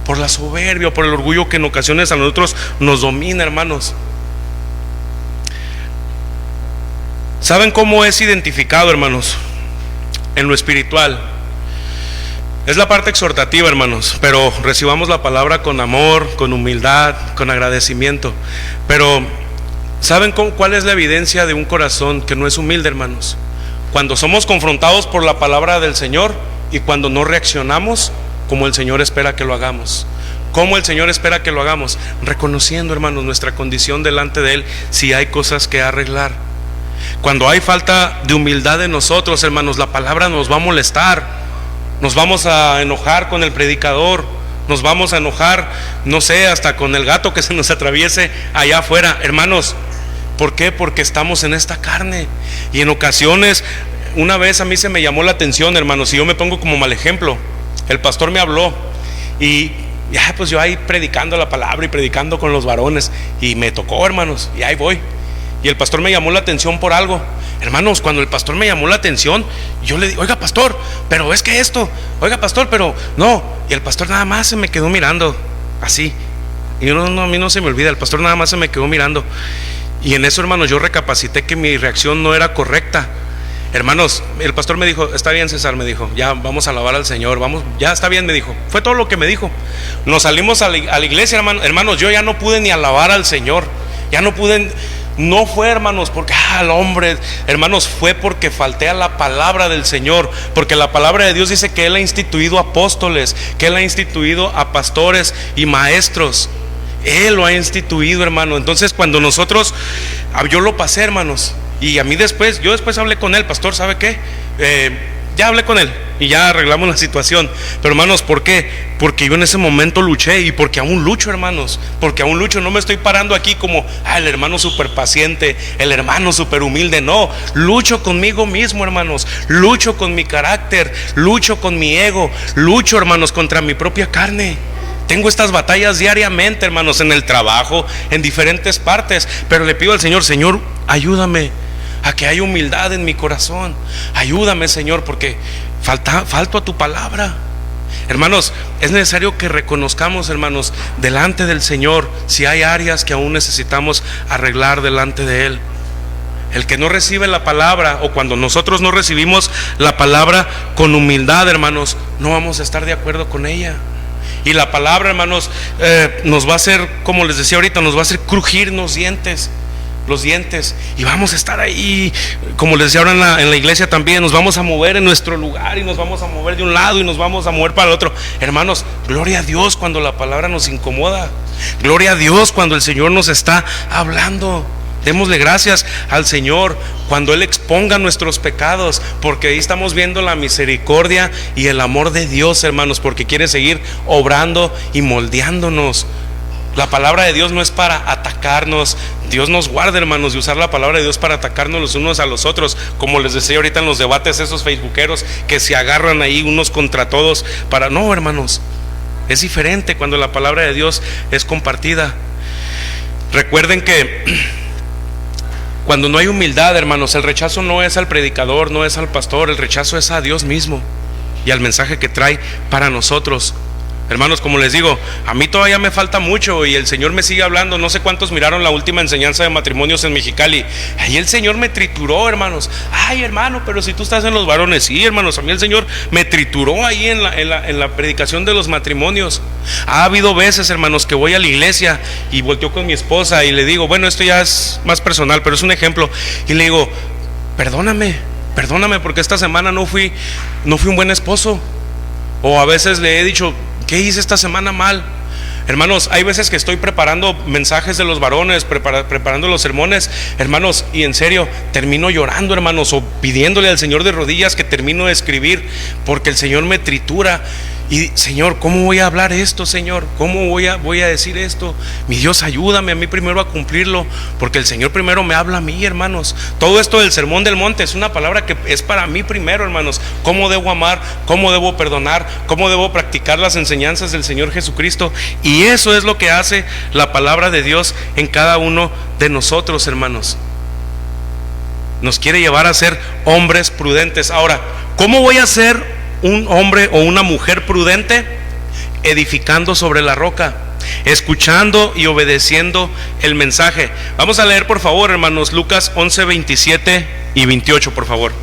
Por la soberbia, por el orgullo que en ocasiones a nosotros nos domina, hermanos. ¿Saben cómo es identificado, hermanos? En lo espiritual. Es la parte exhortativa, hermanos, pero recibamos la palabra con amor, con humildad, con agradecimiento. Pero ¿saben cuál es la evidencia de un corazón que no es humilde, hermanos? Cuando somos confrontados por la palabra del Señor y cuando no reaccionamos como el Señor espera que lo hagamos. ¿Cómo el Señor espera que lo hagamos? Reconociendo, hermanos, nuestra condición delante de Él, si hay cosas que arreglar. Cuando hay falta de humildad en nosotros, hermanos, la palabra nos va a molestar. Nos vamos a enojar con el predicador, nos vamos a enojar, no sé, hasta con el gato que se nos atraviese allá afuera. Hermanos, ¿por qué? Porque estamos en esta carne. Y en ocasiones, una vez a mí se me llamó la atención, hermanos, y yo me pongo como mal ejemplo. El pastor me habló y ya pues yo ahí predicando la palabra y predicando con los varones, y me tocó, hermanos, y ahí voy. Y el pastor me llamó la atención por algo. Hermanos, cuando el pastor me llamó la atención, yo le dije, oiga, pastor, pero es que esto, oiga, pastor, pero no. Y el pastor nada más se me quedó mirando así. Y yo, no, a mí no se me olvida, el pastor nada más se me quedó mirando. Y en eso, hermanos, yo recapacité que mi reacción no era correcta. Hermanos, el pastor me dijo, está bien, César, me dijo, ya vamos a alabar al Señor, vamos, ya está bien, me dijo. Fue todo lo que me dijo. Nos salimos a la iglesia, hermanos, yo ya no pude ni alabar al Señor. Ya no pude. No fue, hermanos, porque el hombre, hermanos, fue porque falté a la palabra del Señor. Porque la palabra de Dios dice que Él ha instituido apóstoles, que Él ha instituido a pastores y maestros. Él lo ha instituido, hermano. Entonces cuando nosotros, yo lo pasé, hermanos, y a mí después, yo después hablé con él, pastor, ¿sabe qué? Ya hablé con él y ya arreglamos la situación. Pero, hermanos, ¿por qué? Porque yo en ese momento luché, y porque aún lucho, hermanos. Porque aún lucho, no me estoy parando aquí como el hermano súper paciente, el hermano súper humilde. No, lucho conmigo mismo, hermanos. Lucho con mi carácter, lucho con mi ego, lucho, hermanos, contra mi propia carne. Tengo estas batallas diariamente, hermanos, en el trabajo, en diferentes partes. Pero le pido al Señor, Señor, ayúdame a que haya humildad en mi corazón. Ayúdame, Señor, porque falto a tu palabra. Hermanos, es necesario que reconozcamos, hermanos, delante del Señor si hay áreas que aún necesitamos arreglar delante de Él. El que no recibe la palabra, o cuando nosotros no recibimos la palabra con humildad, hermanos, no vamos a estar de acuerdo con ella. Y la palabra, hermanos, nos va a hacer, como les decía ahorita, nos va a hacer crujir los dientes, y vamos a estar ahí, como les decía ahora en la iglesia también, nos vamos a mover en nuestro lugar, y nos vamos a mover de un lado y nos vamos a mover para el otro. Hermanos, gloria a Dios cuando la palabra nos incomoda, gloria a Dios cuando el Señor nos está hablando. Démosle gracias al Señor cuando Él exponga nuestros pecados, porque ahí estamos viendo la misericordia y el amor de Dios, hermanos, porque quiere seguir obrando y moldeándonos. La palabra de Dios no es para atacarnos. Dios nos guarda, hermanos, de usar la palabra de Dios para atacarnos los unos a los otros, como les decía ahorita en los debates, esos facebookeros que se agarran ahí unos contra todos para... No, hermanos, es diferente cuando la palabra de Dios es compartida. Recuerden que cuando no hay humildad, hermanos, el rechazo no es al predicador, no es al pastor, el rechazo es a Dios mismo y al mensaje que trae para nosotros. Hermanos, como les digo, a mí todavía me falta mucho y el Señor me sigue hablando. No sé cuántos miraron la última enseñanza de matrimonios en Mexicali. Ahí el Señor me trituró, hermanos. Ay, hermano, pero si tú estás en los varones. Sí, hermanos, a mí el Señor me trituró ahí en la predicación de los matrimonios. Ha habido veces, hermanos, que voy a la iglesia y volteo con mi esposa y le digo, bueno, esto ya es más personal, pero es un ejemplo, y le digo, perdóname porque esta semana no fui un buen esposo. O a veces le he dicho, ¿qué hice esta semana mal? Hermanos, hay veces que estoy preparando mensajes de los varones, preparando los sermones, hermanos, y en serio termino llorando, hermanos, o pidiéndole al Señor de rodillas que termino de escribir, porque el Señor me tritura. Y Señor, ¿cómo voy a hablar esto, Señor? ¿Cómo voy a decir esto? Mi Dios, ayúdame a mí primero a cumplirlo, porque el Señor primero me habla a mí, hermanos. Todo esto del sermón del monte es una palabra que es para mí primero, hermanos. ¿Cómo debo amar? ¿Cómo debo perdonar? ¿Cómo debo practicar las enseñanzas del Señor Jesucristo? Y eso es lo que hace la palabra de Dios en cada uno de nosotros, hermanos. Nos quiere llevar a ser hombres prudentes. Ahora, ¿cómo voy a ser un hombre o una mujer prudente? Edificando sobre la roca, escuchando y obedeciendo el mensaje. Vamos a leer, por favor, hermanos, Lucas 11, 27 y 28, por favor.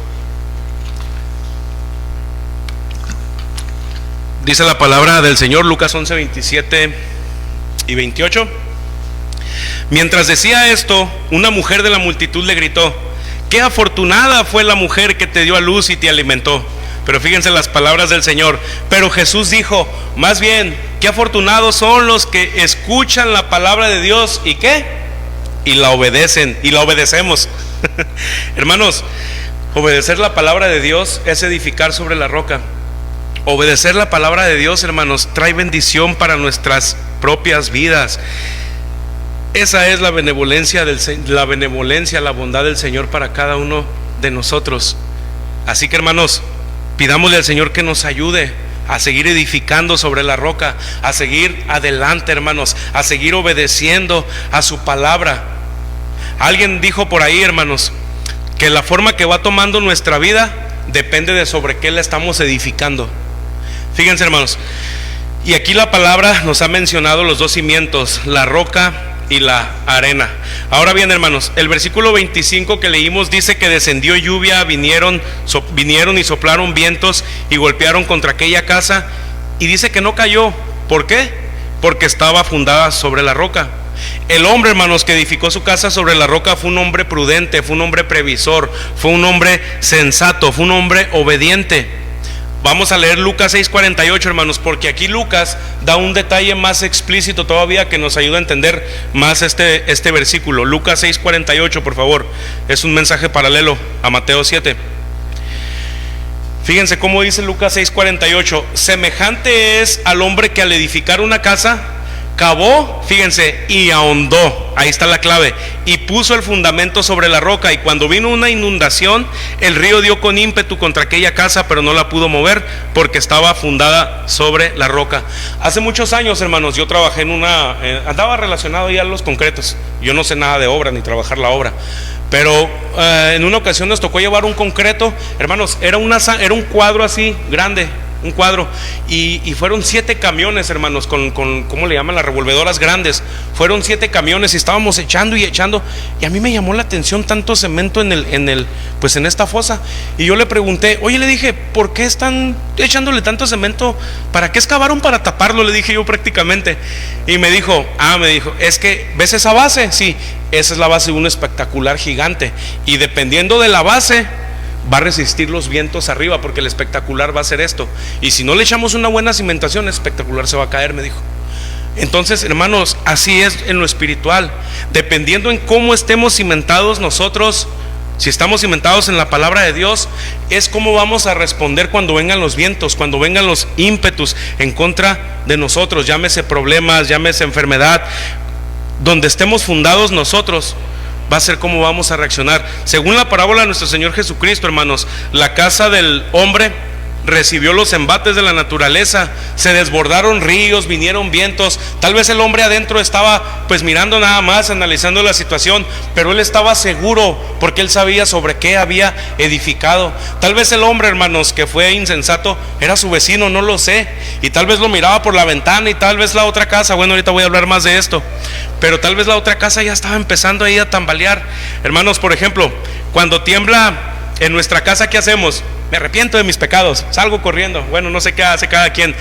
Dice la palabra del Señor, Lucas 11, 27 y 28. Mientras decía esto, una mujer de la multitud le gritó: qué afortunada fue la mujer que te dio a luz y te alimentó. Pero fíjense las palabras del Señor. Pero Jesús dijo, más bien, qué afortunados son los que escuchan la palabra de Dios y ¿qué? Y la obedecen, y la obedecemos. Hermanos, obedecer la palabra de Dios es edificar sobre la roca. Obedecer la palabra de Dios, hermanos, trae bendición para nuestras propias vidas. Esa es la benevolencia, la bondad del Señor para cada uno de nosotros. Así que, hermanos, pidámosle al Señor que nos ayude a seguir edificando sobre la roca, a seguir adelante, hermanos, a seguir obedeciendo a su palabra. Alguien dijo por ahí, hermanos, que la forma que va tomando nuestra vida depende de sobre qué la estamos edificando. Fíjense, hermanos, y aquí la palabra nos ha mencionado los dos cimientos, la roca y la arena. Ahora bien, hermanos, el versículo 25 que leímos dice que descendió lluvia, vinieron y soplaron vientos y golpearon contra aquella casa, y dice que no cayó. ¿Por qué? Porque estaba fundada sobre la roca. El hombre, hermanos, que edificó su casa sobre la roca fue un hombre prudente, fue un hombre previsor, fue un hombre sensato, fue un hombre obediente. Vamos a leer Lucas 6:48, hermanos, porque aquí Lucas da un detalle más explícito todavía que nos ayuda a entender más este versículo. Lucas 6:48, por favor. Es un mensaje paralelo a Mateo 7. Fíjense cómo dice Lucas 6:48. Semejante es al hombre que al edificar una casa cavó, fíjense, y ahondó. Ahí está la clave. Y puso el fundamento sobre la roca, y cuando vino una inundación, el río dio con ímpetu contra aquella casa, pero no la pudo mover porque estaba fundada sobre la roca. Hace muchos años, hermanos, yo trabajé en andaba relacionado ya a los concretos. Yo no sé nada de obra ni trabajar la obra, pero en una ocasión nos tocó llevar un concreto, hermanos. Era un cuadro así grande, un cuadro, y fueron 7 camiones, hermanos, con ¿cómo le llaman? Las revolvedoras grandes. Fueron 7 camiones y estábamos echando y echando, y a mí me llamó la atención tanto cemento pues en esta fosa. Y yo le pregunté, oye, le dije, ¿por qué están echándole tanto cemento? ¿Para qué excavaron para taparlo? Le dije yo prácticamente. Y me dijo, es que, ¿ves esa base? Sí, esa es la base de un espectacular gigante, y dependiendo de la base va a resistir los vientos arriba, porque el espectacular va a ser esto, y si no le echamos una buena cimentación, el espectacular se va a caer, me dijo. Entonces, hermanos, así es en lo espiritual. Dependiendo en cómo estemos cimentados nosotros, si estamos cimentados en la palabra de Dios, es cómo vamos a responder cuando vengan los vientos, cuando vengan los ímpetus en contra de nosotros, llámese problemas, llámese enfermedad. Donde estemos fundados nosotros, va a ser cómo vamos a reaccionar. Según la parábola de nuestro Señor Jesucristo, hermanos, la casa del hombre recibió los embates de la naturaleza, se desbordaron ríos, vinieron vientos. Tal vez el hombre adentro estaba pues mirando nada más, analizando la situación, pero él estaba seguro porque él sabía sobre qué había edificado. Tal vez el hombre, hermanos, que fue insensato, era su vecino, no lo sé, y tal vez lo miraba por la ventana, y tal vez la otra casa, bueno, ahorita voy a hablar más de esto, pero tal vez la otra casa ya estaba empezando ahí a tambalear. Hermanos, por ejemplo, cuando tiembla en nuestra casa, ¿qué hacemos? Me arrepiento de mis pecados, salgo corriendo. Bueno, no sé qué hace cada quien,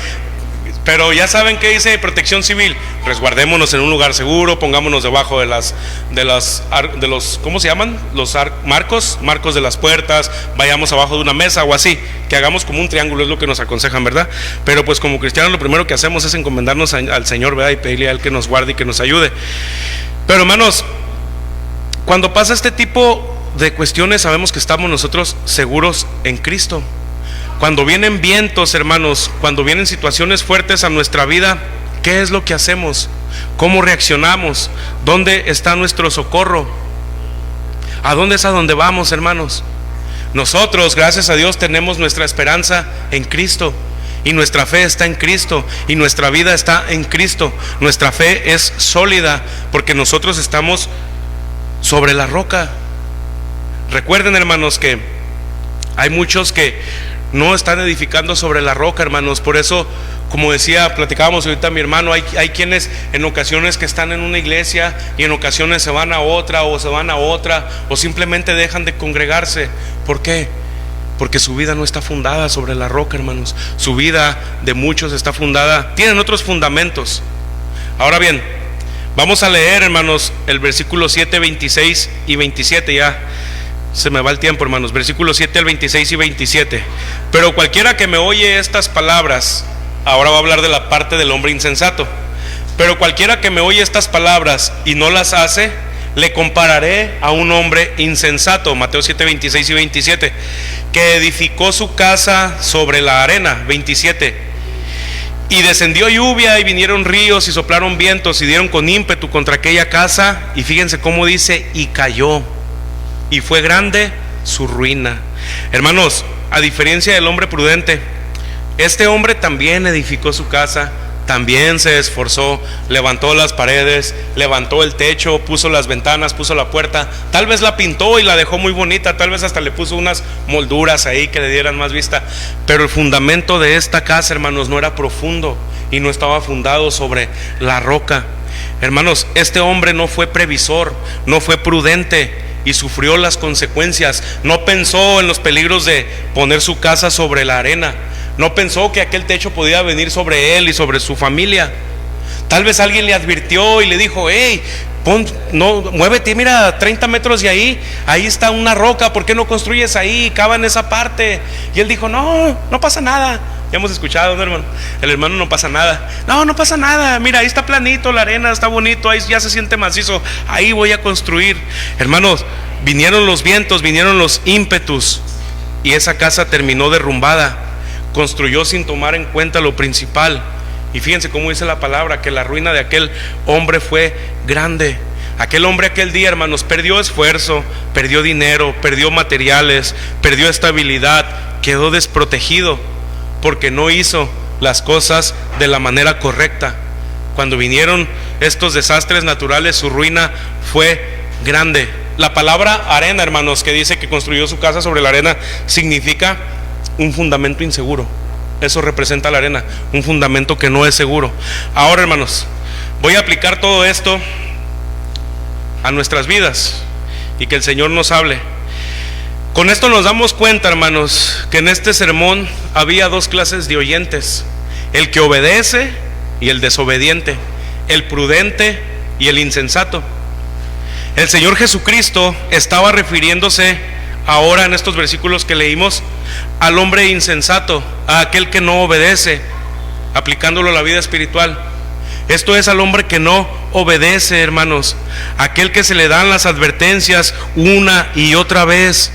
pero ya saben qué dice Protección Civil: resguardémonos en un lugar seguro, pongámonos debajo de los ¿cómo se llaman? Los marcos de las puertas, vayamos abajo de una mesa o así, que hagamos como un triángulo, es lo que nos aconsejan, ¿verdad? Pero pues como cristianos lo primero que hacemos es encomendarnos al Señor, ¿verdad? Y pedirle a Él que nos guarde y que nos ayude. Pero hermanos, cuando pasa este tipo de cuestiones, sabemos que estamos nosotros seguros en Cristo. Cuando vienen vientos, hermanos, cuando vienen situaciones fuertes a nuestra vida, ¿qué es lo que hacemos? ¿Cómo reaccionamos? ¿Dónde está nuestro socorro? ¿A dónde es a donde vamos, hermanos? Nosotros, gracias a Dios, tenemos nuestra esperanza en Cristo, y nuestra fe está en Cristo, y nuestra vida está en Cristo. Nuestra fe es sólida porque nosotros estamos sobre la roca. Recuerden, hermanos, que hay muchos que no están edificando sobre la roca, hermanos. Por eso, como decía, platicábamos ahorita mi hermano, hay quienes en ocasiones que están en una iglesia y en ocasiones se van a otra, o simplemente dejan de congregarse. ¿Por qué? Porque su vida no está fundada sobre la roca, hermanos. Su vida de muchos está fundada, tienen otros fundamentos. Ahora bien, vamos a leer, hermanos, el versículo 7, 26 y 27. Ya se me va el tiempo, hermanos. Versículos 7 al 26 y 27. Pero cualquiera que me oye estas palabras, ahora va a hablar de la parte del hombre insensato. Pero cualquiera que me oye estas palabras y no las hace, le compararé a un hombre insensato, Mateo 7, 26 y 27, que edificó su casa sobre la arena. 27. Y descendió lluvia y vinieron ríos y soplaron vientos y dieron con ímpetu contra aquella casa, y fíjense cómo dice: y cayó, y fue grande su ruina. Hermanos, a diferencia del hombre prudente, este hombre también edificó su casa, también se esforzó, levantó las paredes, levantó el techo, puso las ventanas, puso la puerta, tal vez la pintó y la dejó muy bonita, tal vez hasta le puso unas molduras ahí que le dieran más vista. Pero el fundamento de esta casa, hermanos, no era profundo y no estaba fundado sobre la roca. Hermanos, este hombre no fue previsor, no fue prudente y sufrió las consecuencias. No pensó en los peligros de poner su casa sobre la arena. No pensó que aquel techo podía venir sobre él y sobre su familia. Tal vez alguien le advirtió y le dijo: hey, no, muévete, mira, 30 metros de ahí está una roca, ¿por qué no construyes ahí? Cava en esa parte. Y él dijo: no pasa nada. Ya hemos escuchado, ¿no, hermano? El hermano: no pasa nada. No pasa nada, mira, ahí está planito, la arena está bonito, ahí ya se siente macizo, ahí voy a construir. Hermanos, vinieron los vientos, vinieron los ímpetus, y esa casa terminó derrumbada. Construyó sin tomar en cuenta lo principal. Y fíjense cómo dice la palabra, que la ruina de aquel hombre fue grande. Aquel hombre aquel día, hermanos, perdió esfuerzo, perdió dinero, perdió materiales, perdió estabilidad, quedó desprotegido porque no hizo las cosas de la manera correcta. Cuando vinieron estos desastres naturales, su ruina fue grande. La palabra arena, hermanos, que dice que construyó su casa sobre la arena, significa un fundamento inseguro. Eso representa la arena, un fundamento que no es seguro. Ahora, hermanos, voy a aplicar todo esto a nuestras vidas y que el Señor nos hable. Con esto nos damos cuenta, hermanos, que en este sermón había dos clases de oyentes: el que obedece y el desobediente, el prudente y el insensato. El Señor Jesucristo estaba refiriéndose ahora en estos versículos que leímos al hombre insensato, a aquel que no obedece, aplicándolo a la vida espiritual. Esto es al hombre que no obedece, hermanos, aquel que se le dan las advertencias una y otra vez,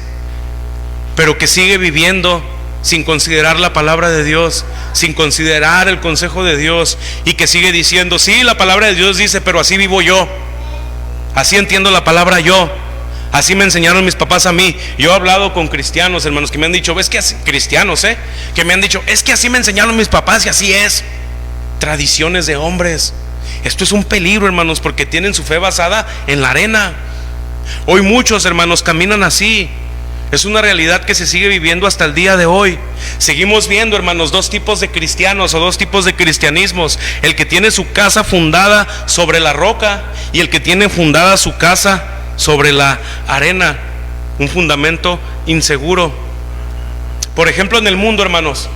pero que sigue viviendo sin considerar la palabra de Dios, sin considerar el consejo de Dios, y que sigue diciendo: sí, la palabra de Dios dice, pero así vivo yo, así entiendo la palabra yo, así me enseñaron mis papás a mí. Yo he hablado con cristianos, hermanos, que me han dicho, que así, cristianos, que me han dicho, es que así me enseñaron mis papás y así es. Tradiciones de hombres. Esto es un peligro, hermanos, porque tienen su fe basada en la arena. Hoy muchos, hermanos, caminan así. Es una realidad que se sigue viviendo hasta el día de hoy. Seguimos viendo, hermanos, dos tipos de cristianos o dos tipos de cristianismos: el que tiene su casa fundada sobre la roca y el que tiene fundada su casa sobre la arena, un fundamento inseguro. Por ejemplo, en el mundo, hermanos,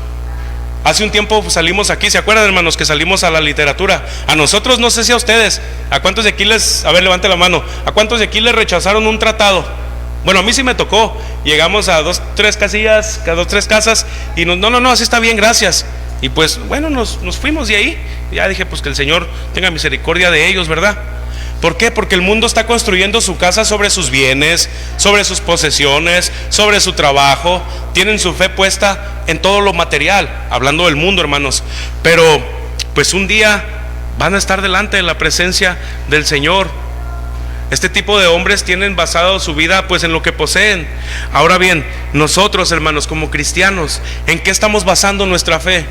hace un tiempo salimos aquí, ¿se acuerdan, hermanos, que salimos a la literatura? A nosotros, no sé si a ustedes, ¿a cuántos de aquí a ver, levante la mano, ¿a cuántos de aquí les rechazaron un tratado? Bueno, a mí sí me tocó. Llegamos a dos, tres casas y no, así está bien, gracias. Y pues, bueno, nos fuimos de ahí. Ya dije, pues que el Señor tenga misericordia de ellos, ¿verdad? ¿Por qué? Porque el mundo está construyendo su casa sobre sus bienes, sobre sus posesiones, sobre su trabajo. Tienen su fe puesta en todo lo material, hablando del mundo, hermanos. Pero pues un día van a estar delante de la presencia del Señor. Este tipo de hombres tienen basado su vida pues en lo que poseen. Ahora bien, nosotros, hermanos, como cristianos, ¿en qué estamos basando nuestra fe?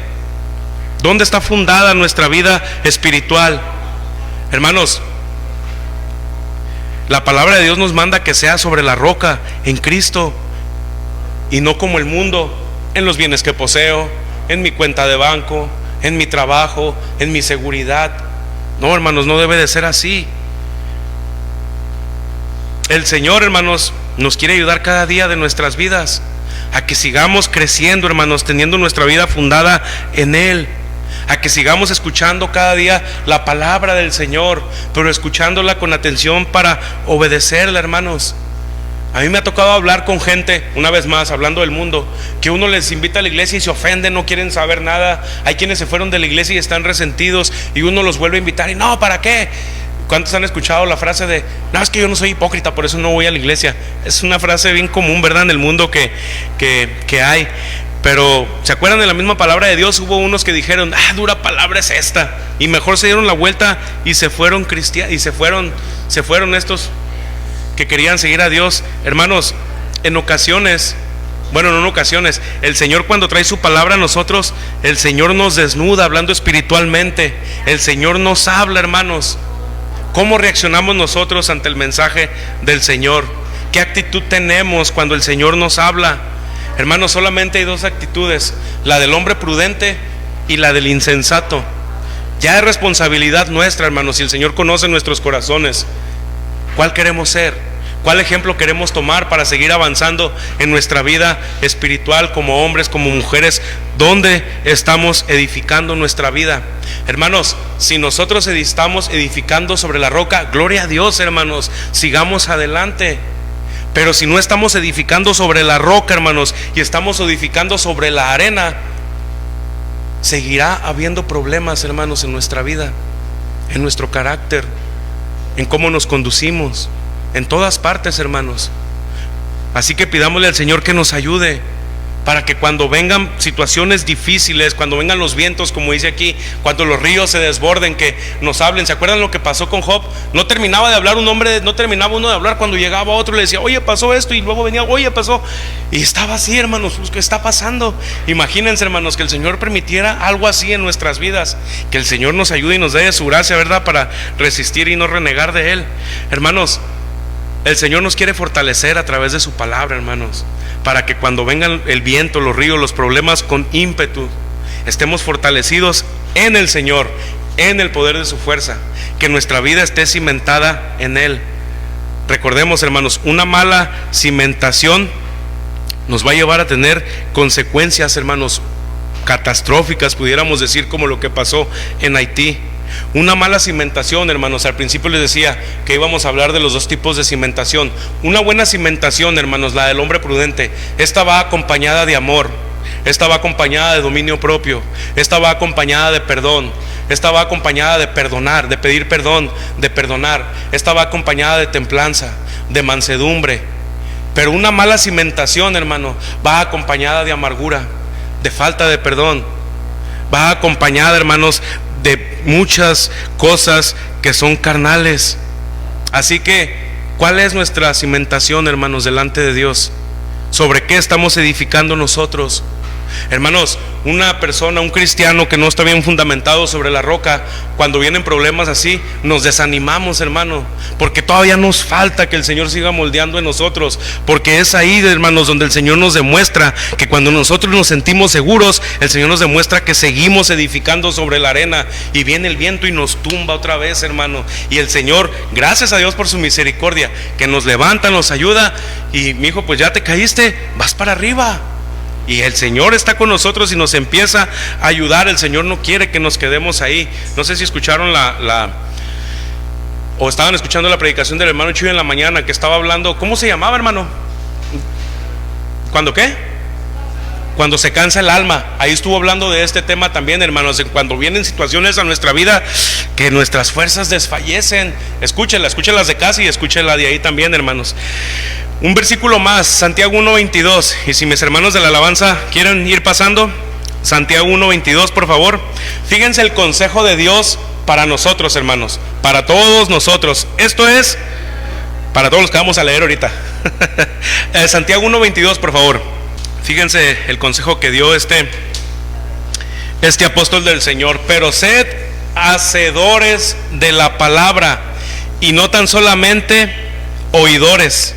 ¿Dónde está fundada nuestra vida espiritual? Hermanos, la palabra de Dios nos manda que sea sobre la roca, en Cristo, y no como el mundo, en los bienes que poseo, en mi cuenta de banco, en mi trabajo, en mi seguridad. No, hermanos, no debe de ser así. El Señor, hermanos, nos quiere ayudar cada día de nuestras vidas a que sigamos creciendo, hermanos, teniendo nuestra vida fundada en Él, a que sigamos escuchando cada día la palabra del Señor, pero escuchándola con atención para obedecerla, hermanos. A mí me ha tocado hablar con gente, una vez más, hablando del mundo, que uno les invita a la iglesia y se ofenden, no quieren saber nada. Hay quienes se fueron de la iglesia y están resentidos, y uno los vuelve a invitar y no, ¿para qué? ¿Cuántos han escuchado la frase de, no, es que yo no soy hipócrita, por eso no voy a la iglesia? Es una frase bien común, ¿verdad?, en el mundo que hay. Pero, ¿se acuerdan de la misma palabra de Dios? Hubo unos que dijeron, dura palabra es esta, y mejor se dieron la vuelta y se fueron cristianos, y se fueron estos que querían seguir a Dios. Hermanos, en ocasiones, bueno, no en ocasiones, el Señor, cuando trae su palabra a nosotros, el Señor nos desnuda hablando espiritualmente. El Señor nos habla, hermanos. ¿Cómo reaccionamos nosotros ante el mensaje del Señor? ¿Qué actitud tenemos cuando el Señor nos habla? Hermanos, solamente hay dos actitudes: la del hombre prudente y la del insensato. Ya es responsabilidad nuestra, hermanos, si el Señor conoce nuestros corazones. ¿Cuál queremos ser? ¿Cuál ejemplo queremos tomar para seguir avanzando en nuestra vida espiritual como hombres, como mujeres? ¿Dónde estamos edificando nuestra vida? Hermanos, si nosotros estamos edificando sobre la roca, gloria a Dios, hermanos, sigamos adelante. Pero si no estamos edificando sobre la roca, hermanos, y estamos edificando sobre la arena, seguirá habiendo problemas, hermanos, en nuestra vida, en nuestro carácter, en cómo nos conducimos, en todas partes, hermanos. Así que pidámosle al Señor que nos ayude para que cuando vengan situaciones difíciles, cuando vengan los vientos, como dice aquí, cuando los ríos se desborden, que nos hablen. ¿Se acuerdan lo que pasó con Job? No terminaba de hablar no terminaba uno de hablar, cuando llegaba otro le decía, oye, pasó esto, y luego venía, oye, pasó, y estaba así, hermanos. Pues, ¿qué está pasando? Imagínense, hermanos, que el Señor permitiera algo así en nuestras vidas, que el Señor nos ayude y nos dé su gracia, ¿verdad?, para resistir y no renegar de Él. Hermanos, el Señor nos quiere fortalecer a través de su palabra, hermanos, para que cuando vengan el viento, los ríos, los problemas, con ímpetu estemos fortalecidos en el Señor, en el poder de su fuerza, que nuestra vida esté cimentada en Él. Recordemos, hermanos, una mala cimentación nos va a llevar a tener consecuencias, hermanos, catastróficas, pudiéramos decir, como lo que pasó en Haití. Una mala cimentación, hermanos, al principio les decía que íbamos a hablar de los dos tipos de cimentación. Una buena cimentación, hermanos, la del hombre prudente, esta va acompañada de amor, esta va acompañada de dominio propio, esta va acompañada de perdón, esta va acompañada de perdonar, de pedir perdón, de perdonar, esta va acompañada de templanza, de mansedumbre. Pero una mala cimentación, hermano, va acompañada de amargura, de falta de perdón, va acompañada, hermanos, de muchas cosas que son carnales. Así que, ¿cuál es nuestra cimentación, hermanos, delante de Dios? ¿Sobre qué estamos edificando nosotros? Hermanos, una persona, un cristiano que no está bien fundamentado sobre la roca, cuando vienen problemas así, nos desanimamos, hermano, porque todavía nos falta que el Señor siga moldeando en nosotros, porque es ahí, hermanos, donde el Señor nos demuestra que cuando nosotros nos sentimos seguros, el Señor nos demuestra que seguimos edificando sobre la arena, y viene el viento y nos tumba otra vez, hermano, y el Señor, gracias a Dios por su misericordia, que nos levanta, nos ayuda, y mi hijo, pues ya te caíste, vas para arriba. Y el Señor está con nosotros y nos empieza a ayudar. El Señor no quiere que nos quedemos ahí. No sé si escucharon o estaban escuchando la predicación del hermano Chuy en la mañana, que estaba hablando. ¿Cómo se llamaba, hermano? ¿Cuándo qué? Cuando se cansa el alma. Ahí estuvo hablando de este tema también, hermanos. Cuando vienen situaciones a nuestra vida que nuestras fuerzas desfallecen. Escúchenlas de casa y escúchenla de ahí también, hermanos. Un versículo más, Santiago 1:22. Y si mis hermanos de la alabanza quieren ir pasando, Santiago 1:22, por favor. Fíjense el consejo de Dios para nosotros, hermanos, para todos nosotros. Esto es para todos los que vamos a leer ahorita. Santiago 1:22, por favor. Fíjense el consejo que dio este apóstol del Señor. Pero sed hacedores de la palabra y no tan solamente oidores,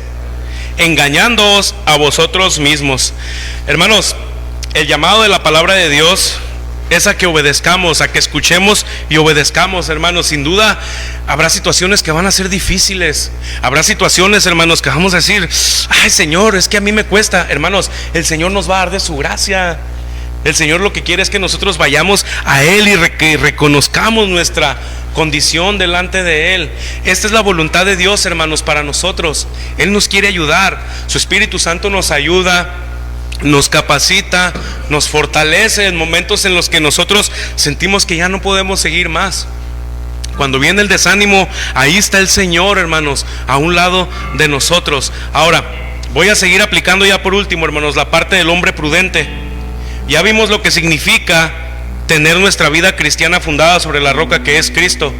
engañándoos a vosotros mismos. Hermanos, el llamado de la palabra de Dios es a que obedezcamos, a que escuchemos y obedezcamos, hermanos. Sin duda habrá situaciones que van a ser difíciles. Habrá situaciones, hermanos, que vamos a decir: ay, Señor, es que a mí me cuesta. Hermanos, el Señor nos va a dar de su gracia. El Señor lo que quiere es que nosotros vayamos a Él y que reconozcamos nuestra condición delante de Él. Esta es la voluntad de Dios, hermanos, para nosotros. Él nos quiere ayudar. Su Espíritu Santo nos ayuda, nos capacita, nos fortalece en momentos en los que nosotros sentimos que ya no podemos seguir más. Cuando viene el desánimo, ahí está el Señor, hermanos, a un lado de nosotros. Ahora, voy a seguir aplicando ya por último, hermanos, la parte del hombre prudente. Ya vimos lo que significa tener nuestra vida cristiana fundada sobre la roca que es Cristo.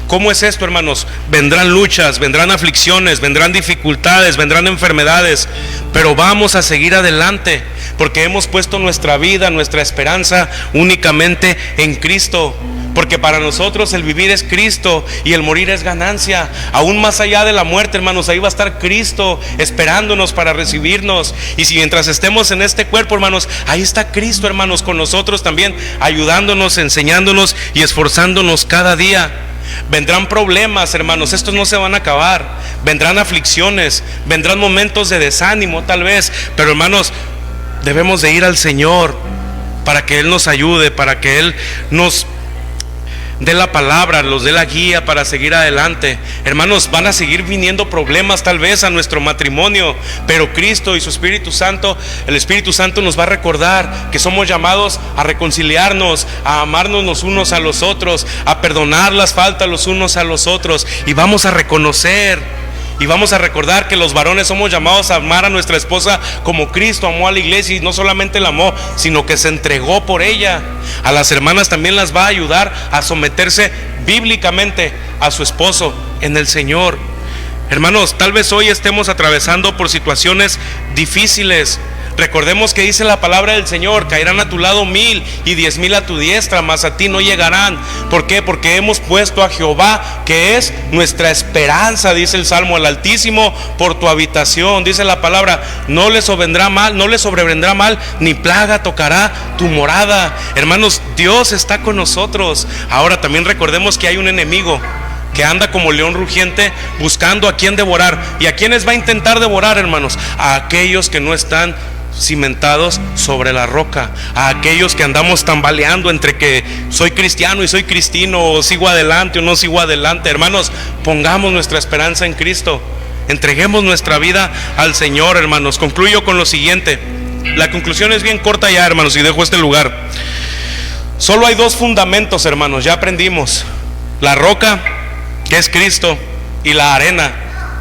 ¿Cómo es esto, hermanos? Vendrán luchas, vendrán aflicciones, vendrán dificultades, vendrán enfermedades, pero vamos a seguir adelante porque hemos puesto nuestra vida, nuestra esperanza únicamente en Cristo. Porque para nosotros el vivir es Cristo y el morir es ganancia. Aún más allá de la muerte, hermanos, ahí va a estar Cristo esperándonos para recibirnos. Y si mientras estemos en este cuerpo, hermanos, ahí está Cristo, hermanos, con nosotros también, ayudándonos, enseñándonos y esforzándonos cada día. Vendrán problemas, hermanos, estos no se van a acabar. Vendrán aflicciones, vendrán momentos de desánimo tal vez, pero, hermanos, debemos de ir al Señor para que Él nos ayude, para que Él nos dé la palabra, nos dé la guía para seguir adelante. Hermanos, van a seguir viniendo problemas tal vez a nuestro matrimonio, pero Cristo y su Espíritu Santo, el Espíritu Santo nos va a recordar que somos llamados a reconciliarnos, a amarnos los unos a los otros, a perdonar las faltas los unos a los otros, y vamos a reconocer y vamos a recordar que los varones somos llamados a amar a nuestra esposa como Cristo amó a la iglesia, y no solamente la amó, sino que se entregó por ella. A las hermanas también las va a ayudar a someterse bíblicamente a su esposo en el Señor. Hermanos, tal vez hoy estemos atravesando por situaciones difíciles, Recordemos que dice la palabra del Señor: caerán a tu lado 1000 y 10,000 a tu diestra, mas a ti no llegarán. ¿Por qué? Porque hemos puesto a Jehová, que es nuestra esperanza, dice el Salmo, al Altísimo por tu habitación. Dice la palabra: no le sobrevendrá mal, ni plaga tocará tu morada. Hermanos, Dios está con nosotros. Ahora también recordemos que hay un enemigo que anda como león rugiente buscando a quien devorar. ¿Y a quiénes va a intentar devorar, hermanos? A aquellos que no están cimentados sobre la roca, a aquellos que andamos tambaleando entre que soy cristiano y soy cristino, o sigo adelante o no sigo adelante. Hermanos, pongamos nuestra esperanza en Cristo, entreguemos nuestra vida al Señor, hermanos. Concluyo con lo siguiente. La conclusión es bien corta ya, hermanos, y dejo este lugar. Solo hay dos fundamentos, hermanos, ya aprendimos: la roca, que es Cristo, y la arena,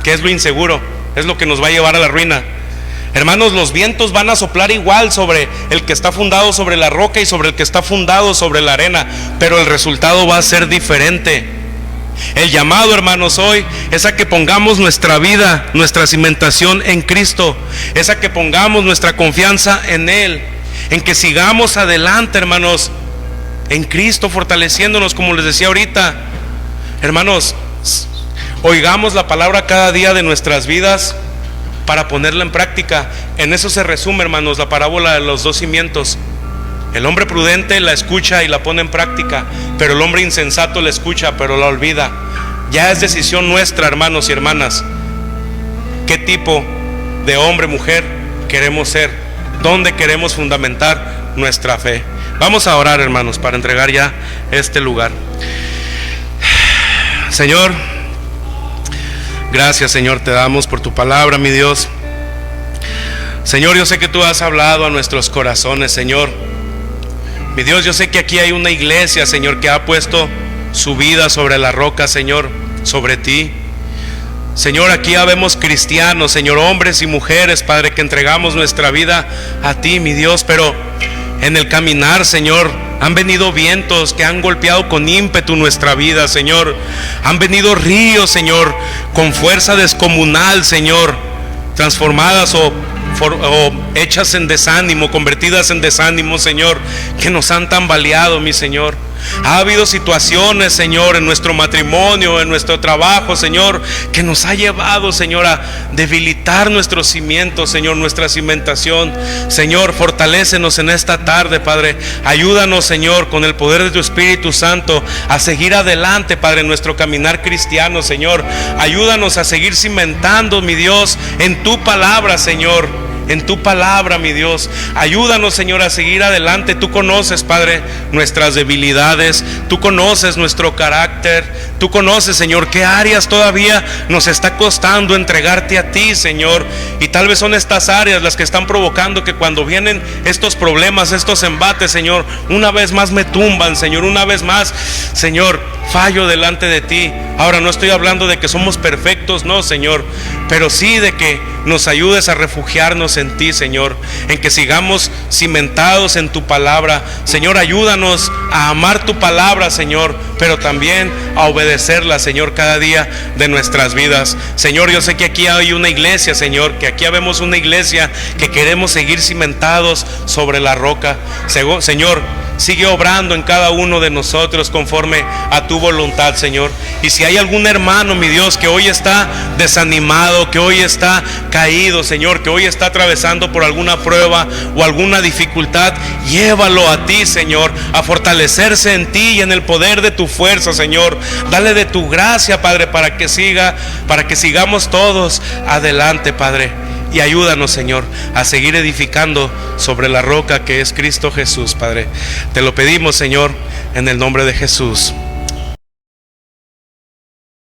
que es lo inseguro, es lo que nos va a llevar a la ruina. Hermanos, los vientos van a soplar igual sobre el que está fundado sobre la roca y sobre el que está fundado sobre la arena, pero el resultado va a ser diferente. El llamado, hermanos, hoy es a que pongamos nuestra vida, nuestra cimentación en Cristo, es a que pongamos nuestra confianza en Él, en que sigamos adelante, hermanos, en Cristo, fortaleciéndonos, como les decía ahorita. Hermanos, oigamos la palabra cada día de nuestras vidas para ponerla en práctica. En eso se resume, hermanos, la parábola de los dos cimientos. El hombre prudente la escucha y la pone en práctica, pero el hombre insensato la escucha pero la olvida. Ya es decisión nuestra, hermanos y hermanas, qué tipo de hombre, mujer queremos ser, dónde queremos fundamentar nuestra fe. Vamos a orar, hermanos, para entregar ya este lugar. Señor, gracias, Señor, te damos por tu palabra, mi Dios. Señor, yo sé que tú has hablado a nuestros corazones, Señor. Mi Dios, yo sé que aquí hay una iglesia, Señor, que ha puesto su vida sobre la roca, Señor, sobre ti. Señor, aquí habemos cristianos, Señor, hombres y mujeres, Padre, que entregamos nuestra vida a ti, mi Dios, pero en el caminar, Señor, han venido vientos que han golpeado con ímpetu nuestra vida, Señor. Han venido ríos, Señor, con fuerza descomunal, Señor, transformadas o hechas en desánimo, convertidas en desánimo, Señor, que nos han tambaleado, mi Señor. Ha habido situaciones, Señor, en nuestro matrimonio, en nuestro trabajo, Señor, que nos ha llevado, Señor, a debilitar nuestros cimientos, Señor, nuestra cimentación. Señor, fortalécenos en esta tarde, Padre. Ayúdanos, Señor, con el poder de tu Espíritu Santo a seguir adelante, Padre, en nuestro caminar cristiano, Señor. Ayúdanos a seguir cimentando, mi Dios, en tu palabra, Señor. En tu palabra, mi Dios. Ayúdanos, Señor, a seguir adelante. Tú conoces, Padre, nuestras debilidades. Tú conoces nuestro carácter. Tú conoces, Señor, qué áreas todavía nos está costando entregarte a ti, Señor. Y tal vez son estas áreas las que están provocando que cuando vienen estos problemas, estos embates, Señor, una vez más me tumban, Señor. Una vez más, Señor, fallo delante de ti. Ahora no estoy hablando de que somos perfectos, no, Señor, pero sí de que nos ayudes a refugiarnos en ti, Señor, en que sigamos cimentados en tu palabra. Señor, ayúdanos a amar tu palabra, Señor, pero también a obedecerla, Señor, cada día de nuestras vidas. Señor, yo sé que aquí hay una iglesia, Señor, que aquí habemos una iglesia que queremos seguir cimentados sobre la roca. Señor, sigue obrando en cada uno de nosotros conforme a tu voluntad, Señor. Y si hay algún hermano, mi Dios, que hoy está desanimado, que hoy está caído, Señor, que hoy está atravesando por alguna prueba o alguna dificultad, llévalo a ti, Señor, a fortalecerse en ti y en el poder de tu fuerza, Señor. Dale de tu gracia, Padre, para que sigamos todos adelante, Padre. Y ayúdanos, Señor, a seguir edificando sobre la roca que es Cristo Jesús, Padre. Te lo pedimos, Señor, en el nombre de Jesús.